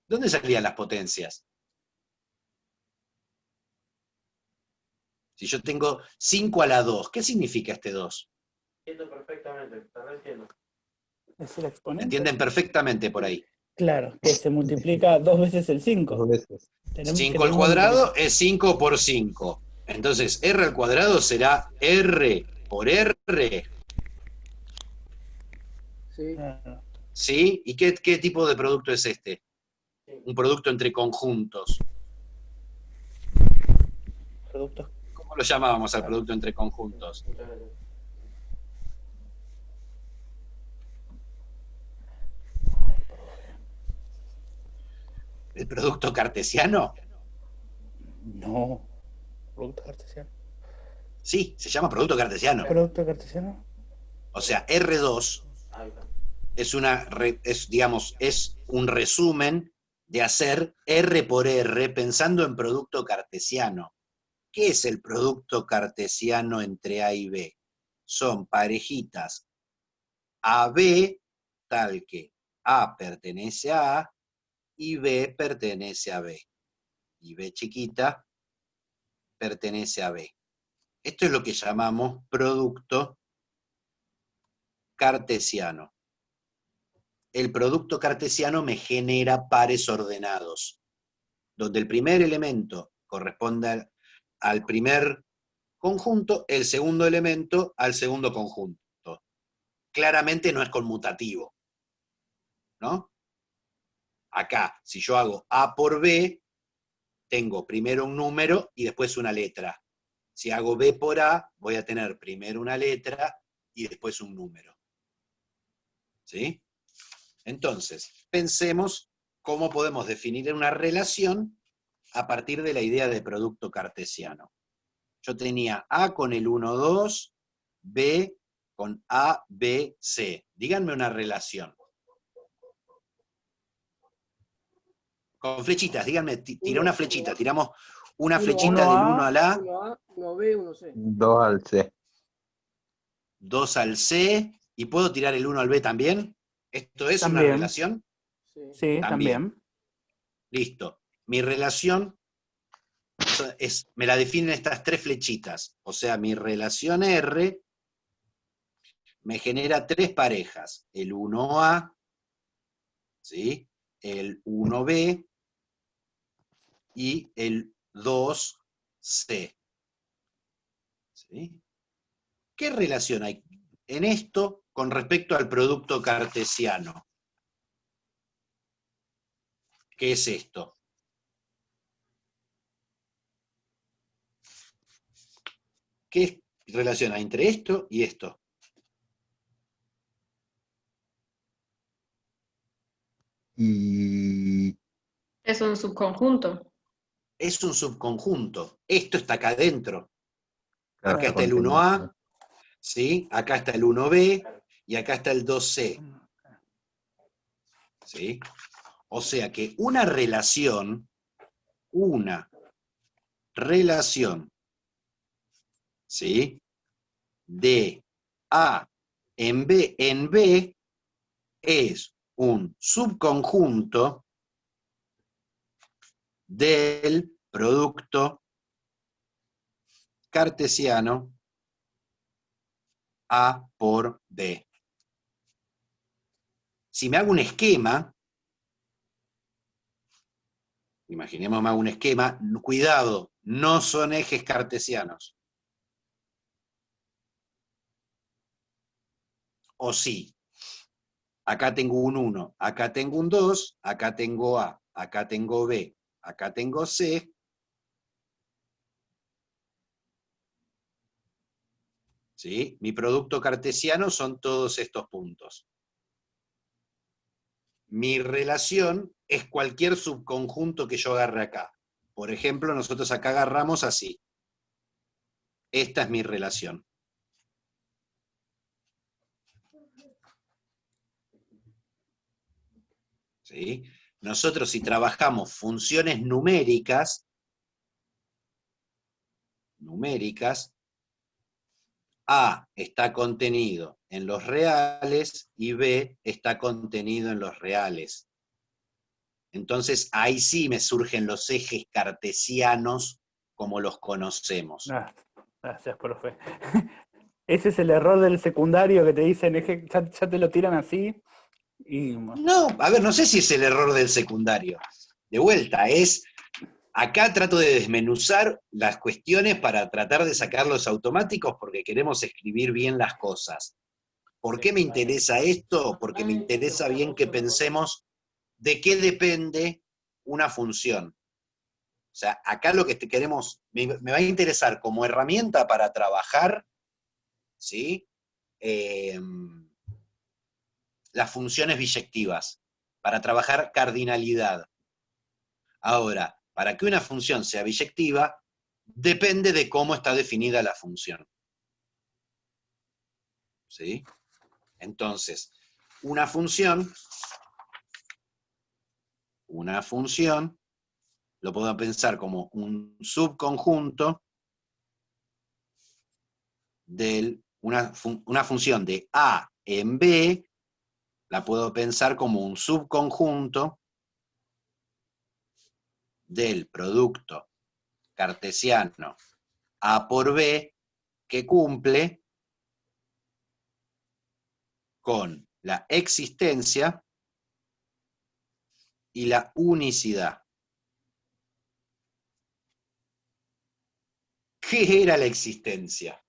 ¿Dónde salían las potencias? Si yo tengo 5 a la 2, ¿qué significa este 2? Entiendo perfectamente, también entiendo. ¿Es el exponente? ¿Entienden perfectamente por ahí? Claro, que se multiplica 2 veces el 5. 2 veces. 5 al cuadrado es 5 por 5. Entonces, R al cuadrado será R por R. Sí. Claro. ¿Sí? ¿Y qué tipo de producto es este? Un producto entre conjuntos. Productos. ¿Cómo lo llamábamos al producto entre conjuntos? Muchas gracias. ¿El producto cartesiano? No. Producto cartesiano. Sí, se llama producto cartesiano. Producto cartesiano. O sea, R2 Ahí está. es un resumen de hacer R por R pensando en producto cartesiano. ¿Qué es el producto cartesiano entre A y B? Son parejitas AB, tal que A pertenece a A y B pertenece a B. Y B chiquita pertenece a B. Esto es lo que llamamos producto cartesiano. El producto cartesiano me genera pares ordenados, donde el primer elemento corresponde al primer conjunto, el segundo elemento al segundo conjunto. Claramente no es conmutativo, ¿no? Acá, si yo hago A por B, tengo primero un número y después una letra. Si hago B por A, voy a tener primero una letra y después un número. ¿Sí? Entonces, pensemos cómo podemos definir una relación a partir de la idea de producto cartesiano. Yo tenía A con el 1, 2, B con A, B, C. Díganme una relación. Con flechitas, díganme, tira una flechita, tiramos una flechita del 1 al A, 1A, 1B, 1C. 2 al C. 2 al C, y puedo tirar el 1 al B también. ¿Esto es una También. relación? Sí. Sí, También. también. Listo. Mi relación me la definen estas tres flechitas. O sea, mi relación R me genera tres parejas. El 1A, ¿sí? El 1B y el 2C. ¿Sí? ¿Qué relación hay en esto con respecto al producto cartesiano? ¿Qué es esto? ¿Qué relación hay entre esto y esto? Y Es un subconjunto. Es un subconjunto. Esto está acá adentro. claro, Acá está el contenido. 1A, ¿sí? Acá está el 1B y acá está el 2C. ¿Sí? O sea que una relación, ¿sí? De A en B es un subconjunto del producto cartesiano A por B. Si me hago un esquema, imaginemos me hago un esquema, cuidado, no son ejes cartesianos. O sí. Acá tengo un 1, acá tengo un 2, acá tengo A, acá tengo B, acá tengo C. ¿Sí? Mi producto cartesiano son todos estos puntos. Mi relación es cualquier subconjunto que yo agarre acá. Por ejemplo, nosotros acá agarramos así. Esta es mi relación. ¿Sí? Nosotros si trabajamos funciones numéricas, A está contenido en los reales y B está contenido en los reales. Entonces ahí sí me surgen los ejes cartesianos como los conocemos. Gracias, profe. Ese es el error del secundario que te dicen, es que ya te lo tiran así. Y No, a ver, no sé si es el error del secundario. De vuelta, acá trato de desmenuzar las cuestiones para tratar de sacarlos automáticos porque queremos escribir bien las cosas. ¿Por qué me interesa esto? Porque me interesa bien que pensemos de qué depende una función. O sea, acá lo que queremos, me va a interesar como herramienta para trabajar, ¿sí? Las funciones biyectivas, para trabajar cardinalidad. Ahora, para que una función sea biyectiva, depende de cómo está definida la función. ¿Sí? Entonces, una función lo puedo pensar como un subconjunto de una función de A en B, la puedo pensar como un subconjunto del producto cartesiano A por B que cumple con la existencia y la unicidad. ¿Qué era la existencia?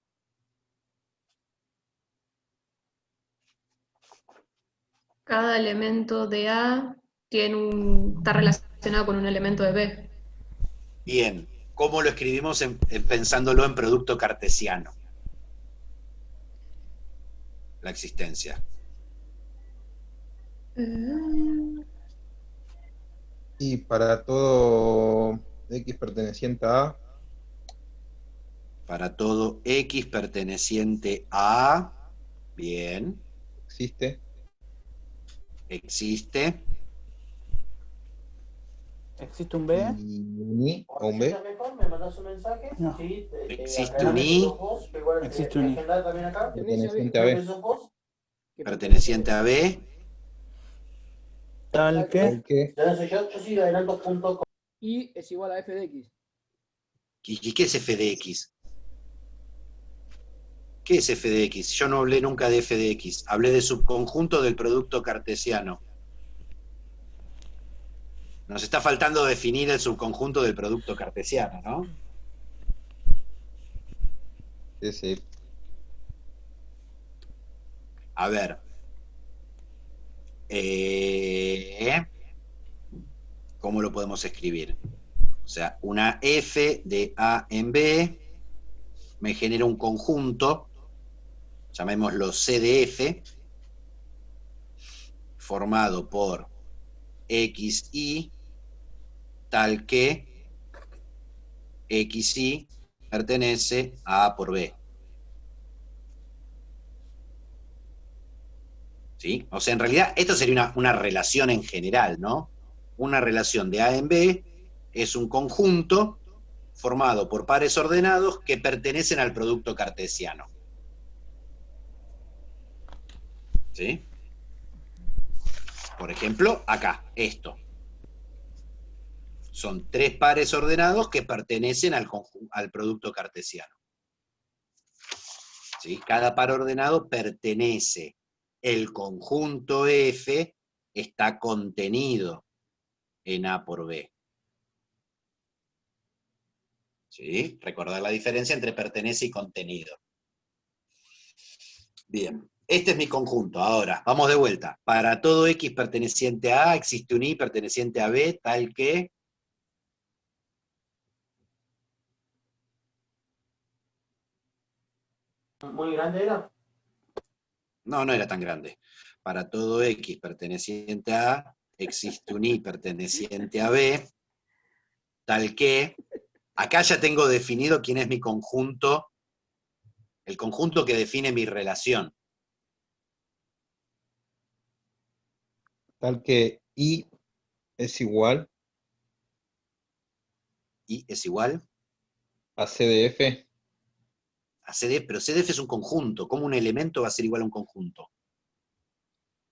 Cada elemento de A está relacionado con un elemento de B. Bien, ¿cómo lo escribimos pensándolo en producto cartesiano? La existencia. Y para todo X perteneciente a Para todo X perteneciente a, bien, existe. existe, ¿Existe un B? Y un I o un B. ¿Me mandas un mensaje? No. Sí, Existe un I. Existe un I. también acá. Perteneciente a B. perteneciente a B, Tal que. Tal que Ya no sé yo sí adelanto.com. Y es igual a f de x. ¿Y qué es f de x? ¿Qué es f de x? Yo no hablé nunca de f de x, hablé de subconjunto del producto cartesiano. Nos está faltando definir el subconjunto del producto cartesiano, ¿no? ese A ver. ¿Cómo lo podemos escribir? O sea, una f de A en B me genera un conjunto, llamémoslo C de F, formado por XY, tal que XY pertenece a A por B. ¿Sí? O sea, en realidad, esto sería una relación en general, ¿no? Una relación de A en B es un conjunto formado por pares ordenados que pertenecen al producto cartesiano. ¿Sí? Por ejemplo, acá, esto. Son tres pares ordenados que pertenecen al producto cartesiano. ¿Sí? Cada par ordenado pertenece. El conjunto F está contenido en A por B. ¿Sí? Recordar la diferencia entre pertenece y contenido. Bien, este es mi conjunto. Ahora, vamos de vuelta. Para todo X perteneciente a A, existe un Y perteneciente a B, tal que... ¿Muy grande era? No, no era tan grande. Para todo X perteneciente a A, existe un Y perteneciente a B, tal que... Acá ya tengo definido quién es mi conjunto, el conjunto que define mi relación. tal que I es igual Y es igual a C de F. a CDF, pero CDF es un conjunto. ¿Cómo un elemento va a ser igual a un conjunto?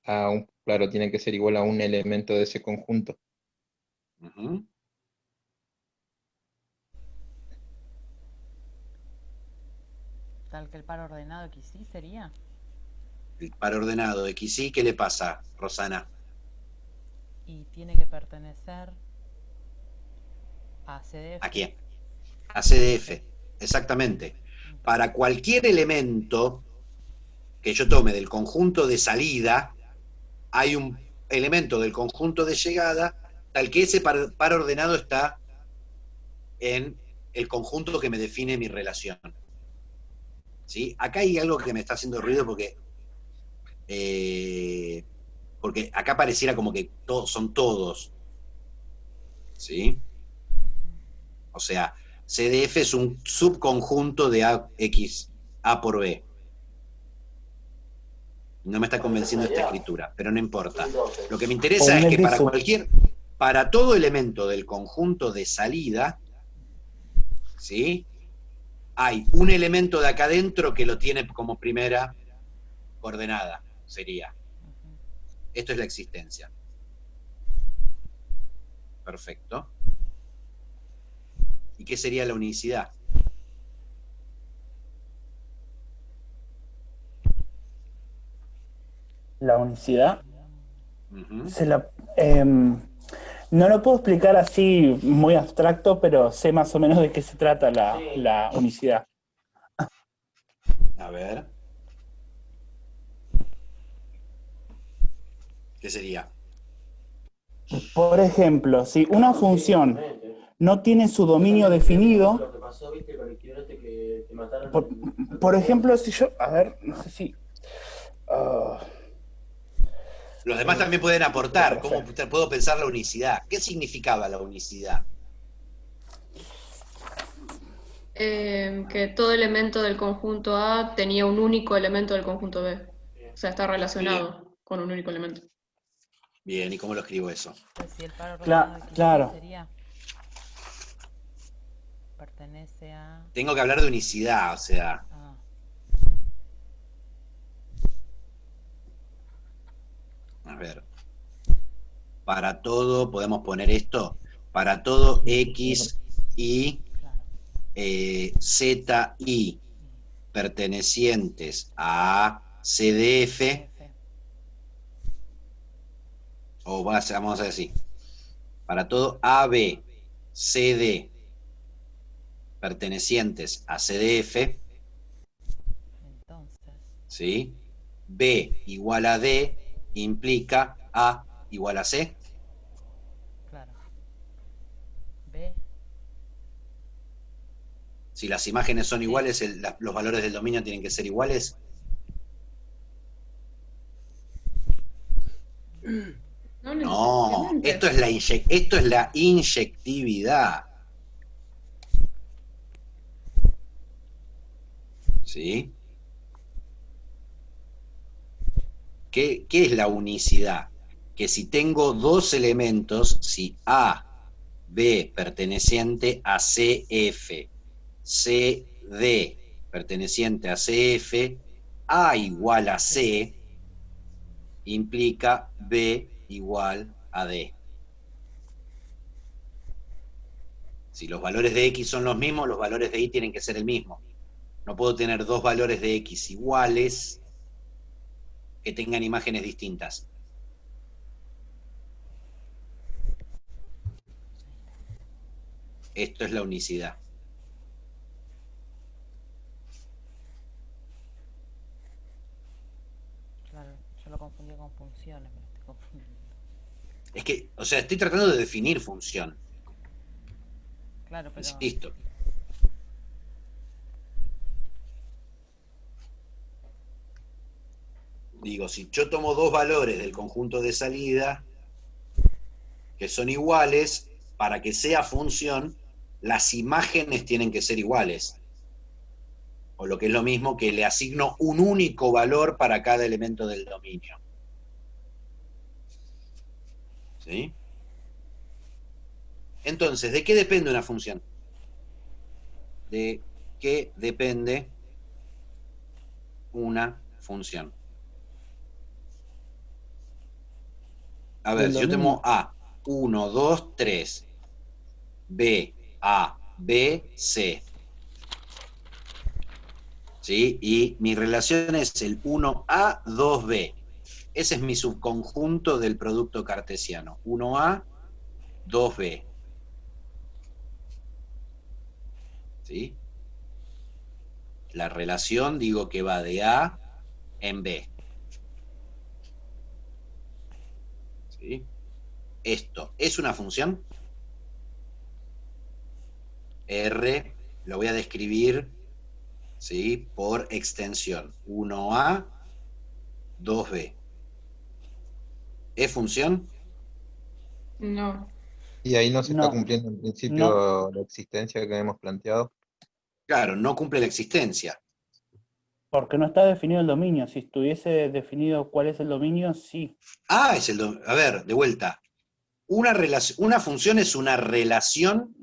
Claro, tiene que ser igual a un elemento de ese conjunto. Uh-huh. Tal que el par ordenado XY sería. El par ordenado XY, ¿qué le pasa, Rosana? Y tiene que pertenecer a CDF. ¿A quién? A CDF, exactamente. Para cualquier elemento que yo tome del conjunto de salida, hay un elemento del conjunto de llegada, tal que ese par ordenado está en el conjunto que me define mi relación. ¿Sí? Acá hay algo que me está haciendo ruido porque acá pareciera como que son todos. ¿Sí? O sea, CDF es un subconjunto de A por B. No me está convenciendo esta escritura, pero no importa. Lo que me interesa es que para todo elemento del conjunto de salida, ¿sí? Hay un elemento de acá adentro que lo tiene como primera coordenada, sería. Esto es la existencia. Perfecto. ¿Y qué sería la unicidad? La unicidad no lo puedo explicar así muy abstracto, pero sé más o menos de qué se trata la unicidad. A ver. ¿Qué sería? Por ejemplo, si una función no tiene su dominio definido, por ejemplo, si yo, a ver, no sé si... Los demás también pueden aportar. ¿Cómo puedo pensar la unicidad? ¿Qué significaba la unicidad? Que todo elemento del conjunto A tenía un único elemento del conjunto B. O sea, está relacionado con un único elemento. Bien, ¿y cómo lo escribo eso? Pues si el par ordenado de Claro. sería... Pertenece a... Tengo que hablar de unicidad, o sea... A ver. Para todo, podemos poner esto. Para todo X, Y, Z, Y pertenecientes a CDF, o vamos a hacer así. Para todo AB, CD pertenecientes a CDF, ¿sí? B igual a D implica A igual a C. Claro. B. Si las imágenes son iguales, los valores del dominio tienen que ser iguales. No, esto es la inyectividad. ¿Sí? ¿Qué es la unicidad? Que si tengo dos elementos, si A, B perteneciente a CF, CD perteneciente a CF, A igual a C implica B igual a D. Si los valores de X son los mismos, los valores de Y tienen que ser el mismo. No puedo tener dos valores de X iguales que tengan imágenes distintas. Esto es la unicidad. Claro, yo lo confundí con funciones, me lo estoy confundiendo. Es que, o sea, estoy tratando de definir función. Claro, pero... Insisto. Digo, si yo tomo dos valores del conjunto de salida que son iguales, para que sea función, las imágenes tienen que ser iguales. O lo que es lo mismo, que le asigno un único valor para cada elemento del dominio. ¿Sí? Entonces, ¿de qué depende una función? ¿De qué depende una función? A ver, si yo tengo A, 1, 2, 3, B, A, B, C. ¿Sí? Y mi relación es el 1A, 2B. Ese es mi subconjunto del producto cartesiano. 1A, 2B. ¿Sí? La relación, digo que va de A en B. ¿Sí? Esto es una función. R lo voy a describir, ¿sí?, por extensión. 1A, 2B. ¿Es función? No. Y ahí no se está No, cumpliendo en no, principio la existencia que hemos planteado. Claro, no cumple la existencia. porque no está definido el dominio. Si estuviese definido cuál es el dominio, sí. A a ver, de vuelta. Una función es una relación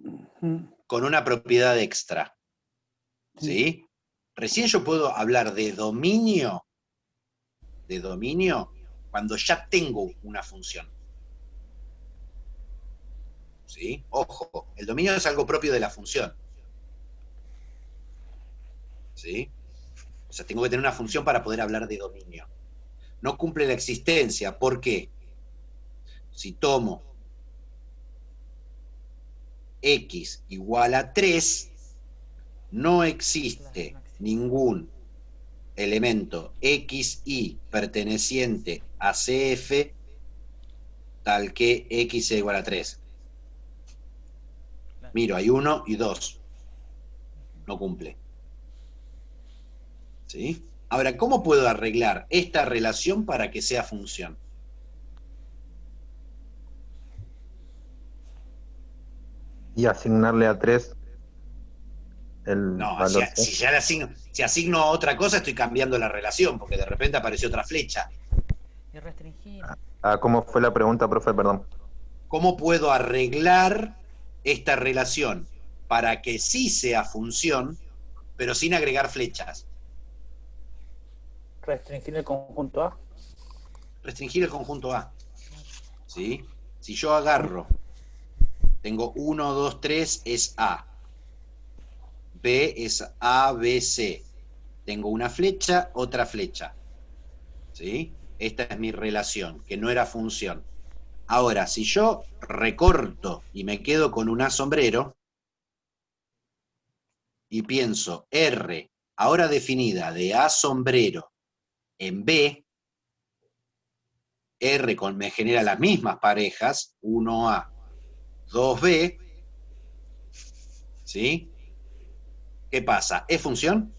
Mm, con una propiedad extra. sí. ¿Sí? Recién yo puedo hablar de dominio cuando ya tengo una función. ¿Sí? Ojo, el dominio es algo propio de la función. ¿Sí? O sea, tengo que tener una función para poder hablar de dominio. No cumple la existencia. ¿Por qué? Si tomo x igual a 3, no existe ningún elemento xy perteneciente a CF tal que x sea igual a 3. Miro, hay 1 y 2. No cumple. ¿Sí? Ahora, ¿cómo puedo arreglar esta relación para que sea función? Y asignarle a 3 el No, valor si C. ya si asigno a otra cosa, estoy cambiando la relación, porque de repente apareció otra flecha. Y restringir. Ah, ¿cómo fue la pregunta, profe? Perdón. ¿Cómo puedo arreglar esta relación para que sí sea función, pero sin agregar flechas? Restringir el conjunto A. Restringir el conjunto A. ¿Sí? Si yo agarro, tengo 1, 2, 3, es A. B es A, B, C. Tengo una flecha, otra flecha. ¿Sí? Esta es mi relación, que no era función. Ahora, si yo recorto y me quedo con un A sombrero, y pienso R, ahora definida de A sombrero en B, R me genera las mismas parejas, 1A, 2B, ¿sí? ¿Qué pasa? ¿Es función?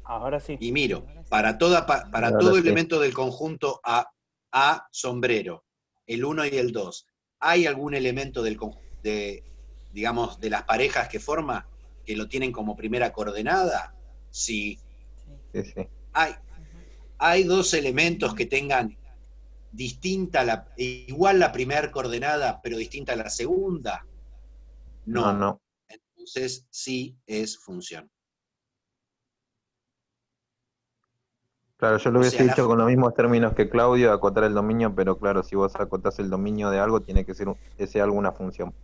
Ahora sí. Y miro, para todo elemento del conjunto A sombrero, el 1 y el 2, ¿hay algún elemento digamos, de las parejas que forma que lo tienen como primera coordenada? Sí. Sí, sí. Hay dos elementos que tengan igual la primera coordenada, pero distinta a la segunda. No. No. Entonces sí es función. Claro, yo lo O hubiese sea, dicho con los mismos términos que Claudio, acotar el dominio, pero claro, si vos acotás el dominio de algo, tiene que ser ese algo una función.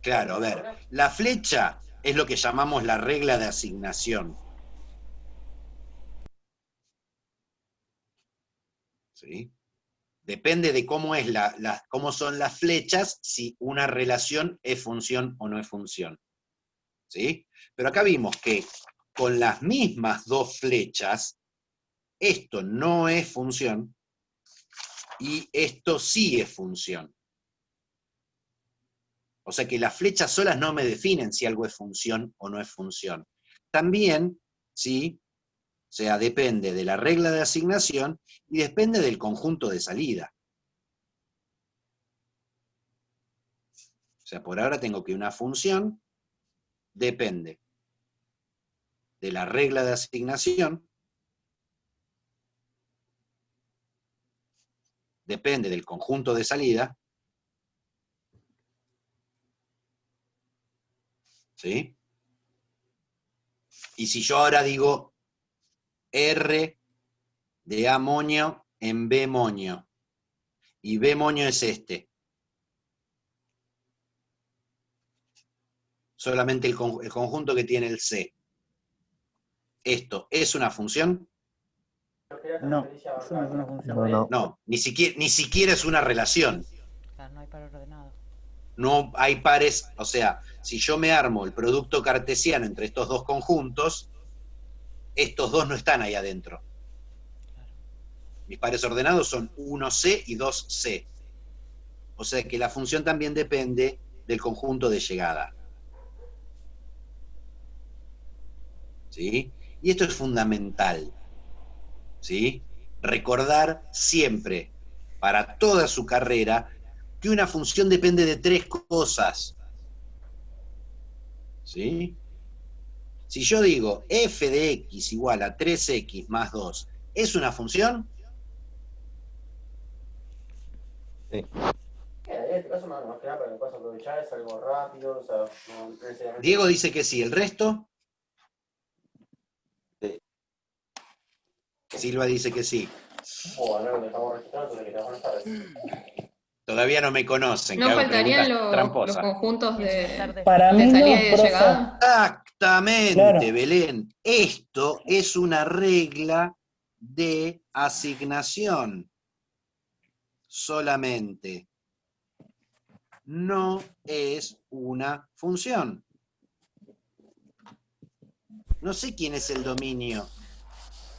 claro, a ver, la flecha es lo que llamamos la regla de asignación. ¿Sí? Depende de cómo cómo son las flechas, si una relación es función o no es función. ¿Sí? Pero acá vimos que con las mismas dos flechas, esto no es función y esto sí es función. O sea que las flechas solas no me definen si algo es función o no es función. También, ¿sí? O sea, depende de la regla de asignación y depende del conjunto de salida. O sea, por ahora tengo que una función depende de la regla de asignación, depende del conjunto de salida, ¿sí? Y si yo ahora digo R de A moño en B moño, y B moño es este, solamente el conjunto que tiene el C. ¿Esto es una función? No, eso no es una función. No. No, ni siquiera es una relación. Claro, no hay par ordenado. No hay pares, o sea, si yo me armo el producto cartesiano entre estos dos conjuntos, estos dos no están ahí adentro. Mis pares ordenados son 1C y 2C. O sea que la función también depende del conjunto de llegada. ¿Sí? Y esto es fundamental. ¿Sí? Recordar siempre, para toda su carrera, que una función depende de tres cosas. ¿Sí? Si yo digo f de x igual a 3x más 2, ¿es una función? Sí. En este caso, más que nada, para que puedas aprovechar, es algo rápido, o sea, no necesariamente... Diego dice que sí, ¿el resto? Sí. Silva dice que sí. Bueno, lo estamos registrando, entonces que te buenas tardes. Todavía no me conocen. ¿No que hago faltarían preguntas los tramposas. conjuntos Intentar de Para mí no, salida y de profe. llegada? Exactamente, Claro. Belén. Esto es una regla de asignación. Solamente. No es una función. No sé quién es el dominio.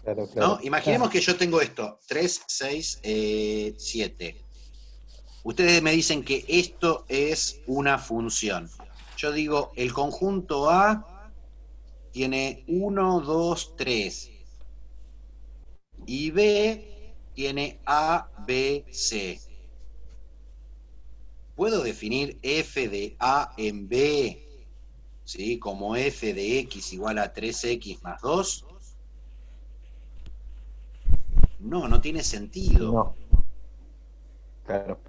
Claro, ¿No? claro. Imaginemos que yo tengo esto, 3, 6, 7. Ustedes me dicen que esto es una función. Yo digo, el conjunto A tiene 1, 2, 3. Y B tiene A, B, C. ¿Puedo definir f de A en B, ¿sí? Como f de x igual a 3x más 2? No, no tiene sentido. No. Claro.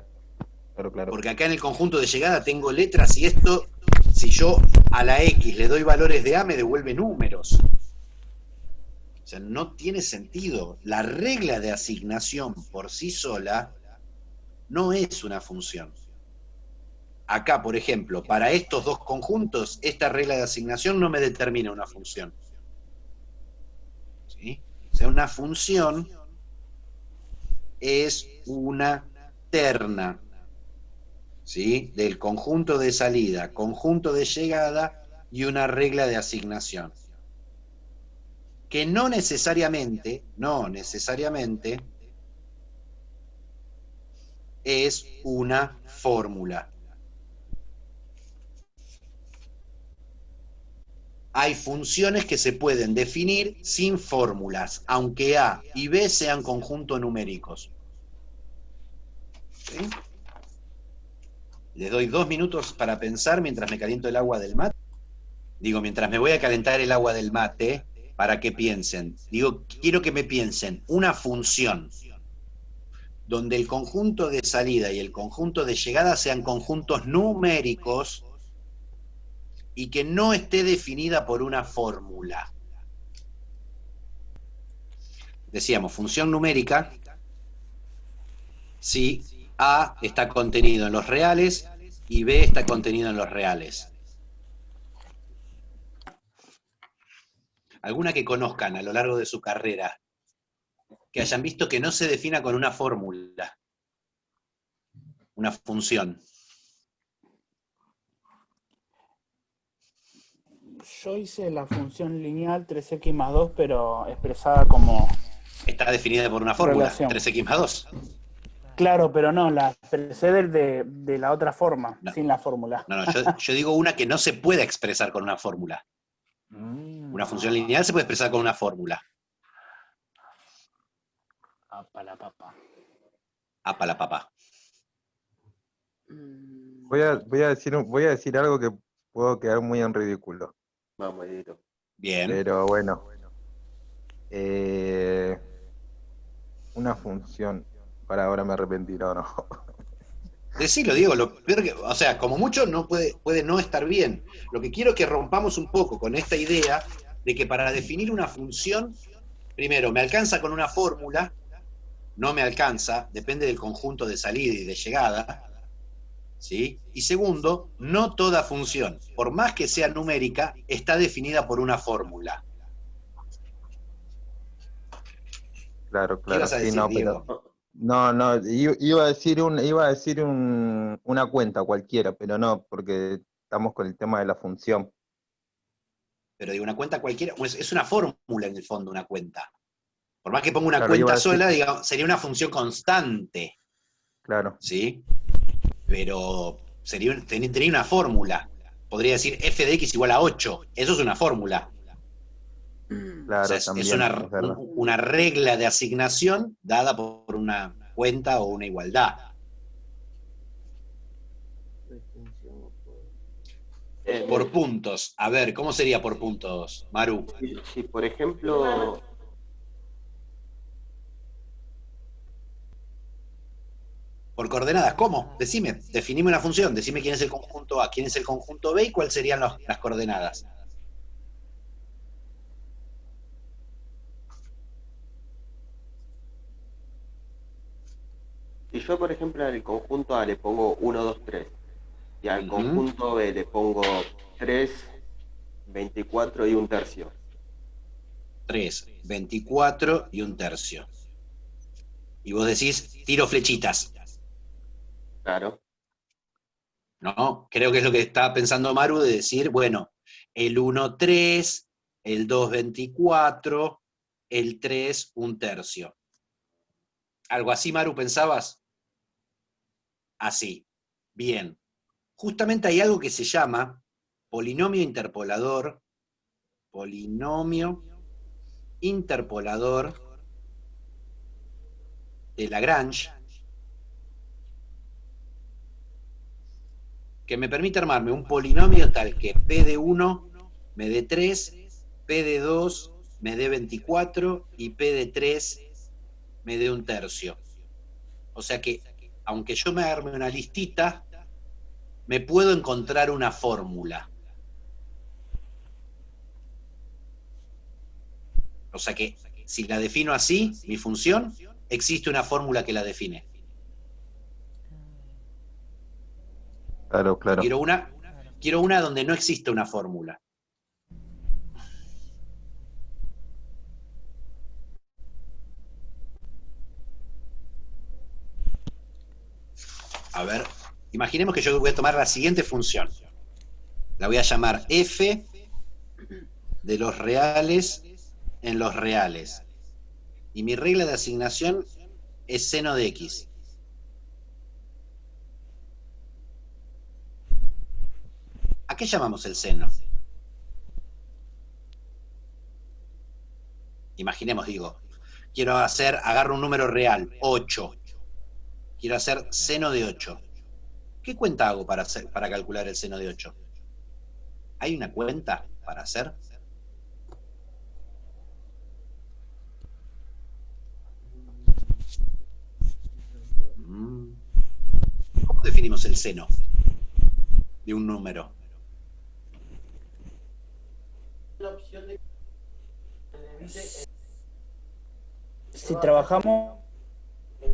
Claro, claro. Porque acá en el conjunto de llegada tengo letras y esto, si yo a la x le doy valores de A, me devuelve números. O sea, no tiene sentido. La regla de asignación por sí sola no es una función. Acá, por ejemplo, para estos dos conjuntos, esta regla de asignación no me determina una función. ¿Sí? O sea, una función es una terna, ¿sí? Del conjunto de salida, conjunto de llegada y una regla de asignación. Que no necesariamente es una fórmula. Hay funciones que se pueden definir sin fórmulas, aunque A y B sean conjuntos numéricos. ¿Sí? Les doy 2 minutos para pensar mientras me caliento el agua del mate. Digo, mientras me voy a calentar el agua del mate, para que piensen. Digo, quiero que me piensen una función donde el conjunto de salida y el conjunto de llegada sean conjuntos numéricos y que no esté definida por una fórmula. Decíamos, función numérica, si A está contenido en los reales y B está contenido en los reales. Alguna que conozcan a lo largo de su carrera, que hayan visto que no se defina con una fórmula, una función. Yo hice la función lineal 3x más 2, pero expresada como... Está definida por una fórmula, Relación. 3x más 2. Claro, pero no, la expresé de la otra forma, No. sin la fórmula. No, yo digo una que no se puede expresar con una fórmula. Una función lineal se puede expresar con una fórmula. Apa la papa. Apa la papá. Voy a decir algo que puedo quedar muy en ridículo. Vamos, Edito. Bien. Pero bueno. Una función. Para ahora me arrepentí, no. Decilo, Diego, lo peor que, o sea, como mucho no puede no estar bien. Lo que quiero es que rompamos un poco con esta idea de que para definir una función, primero, me alcanza con una fórmula, no me alcanza, depende del conjunto de salida y de llegada, ¿sí? Y segundo, no toda función, por más que sea numérica, está definida por una fórmula. Claro, ¿Qué claro. ibas a Sí, decir, no, Diego? pero No, iba a decir una cuenta cualquiera, pero no, porque estamos con el tema de la función. Pero digo, una cuenta cualquiera, es una fórmula en el fondo, una cuenta. Por más que ponga una Claro, iba cuenta a decir, sola, digamos, sería una función constante, claro, ¿sí? Pero tendría una fórmula. Podría decir f de x igual a 8. Eso es una fórmula. O sea, claro, es también, es verdad. una regla de asignación dada por una cuenta o una igualdad. Por puntos. A ver, ¿cómo sería por puntos, Maru? Si, por ejemplo, Por coordenadas, ¿cómo? Decime, definime una función, decime quién es el conjunto A, quién es el conjunto B y cuáles serían las coordenadas. si yo, por ejemplo, al conjunto A le pongo 1, 2, 3, y al Ujú. conjunto B le pongo 3, 24 y un tercio. 3, 24 y un tercio. Y vos decís, tiro flechitas. Claro. ¿No? Creo que es lo que está pensando Maru de decir, bueno, el 1, 3, el 2, 24, el 3, un tercio. ¿Algo así, Maru, pensabas? Así. Bien. Justamente hay algo que se llama polinomio interpolador de Lagrange, que me permite armarme un polinomio tal que P de 1 me dé 3, P de 2 me dé 24 y P de 3 me dé un tercio. O sea que, aunque yo me arme una listita, me puedo encontrar una fórmula. O sea que, si la defino así, mi función, existe una fórmula que la define. Claro, claro. Quiero una donde no existe una fórmula. A ver, imaginemos que yo voy a tomar la siguiente función. La voy a llamar f de los reales en los reales. Y mi regla de asignación es seno de x. ¿A qué llamamos el seno? Imaginemos, digo, agarro un número real, 8. Quiero hacer seno de 8. ¿Qué cuenta hago para calcular el seno de 8? ¿Hay una cuenta para hacer? ¿Cómo definimos el seno de un número? Si trabajamos,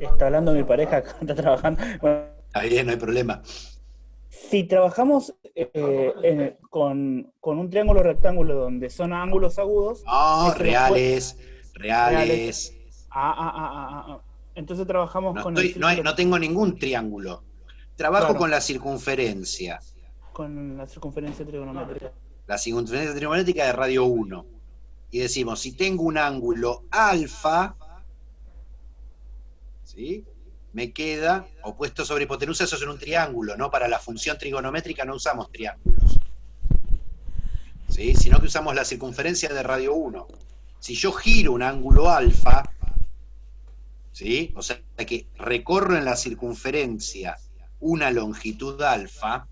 está hablando mi pareja, acá está trabajando. Bueno, Está bien, no hay problema. si trabajamos con un triángulo rectángulo donde son ángulos agudos. No, reales. Entonces trabajamos con el círculo. No tengo ningún triángulo. Trabajo Claro. con la circunferencia. Con la circunferencia trigonométrica. La circunferencia trigonométrica de radio 1. Y decimos, si tengo un ángulo alfa, ¿sí? Me queda opuesto sobre hipotenusa, eso es en un triángulo, ¿no? Para la función trigonométrica no usamos triángulos, ¿sí? Sino que usamos la circunferencia de radio 1. Si yo giro un ángulo alfa, ¿sí? O sea que recorro en la circunferencia una longitud alfa,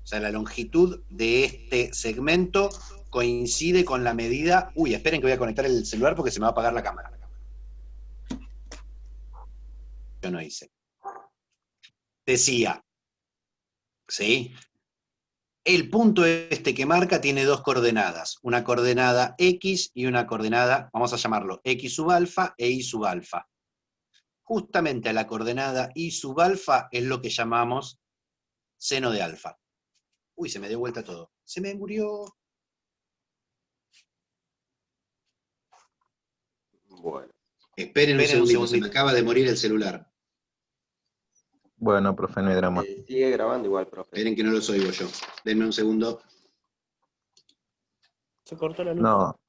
o sea, la longitud de este segmento coincide con la medida... Uy, esperen que voy a conectar el celular porque se me va a apagar la cámara. Yo no hice. Decía, ¿sí? El punto este que marca tiene dos coordenadas, una coordenada x y una coordenada, vamos a llamarlo x sub alfa e y sub alfa. Justamente a la coordenada y sub alfa es lo que llamamos seno de alfa. Uy, se me dio vuelta todo. Se me murió. Bueno. Esperen un segundito, se me acaba de morir el celular. Bueno, profe, no hay drama. Sigue grabando igual, profe. Esperen que no los oigo yo. Denme un segundo. Se cortó la luz. No,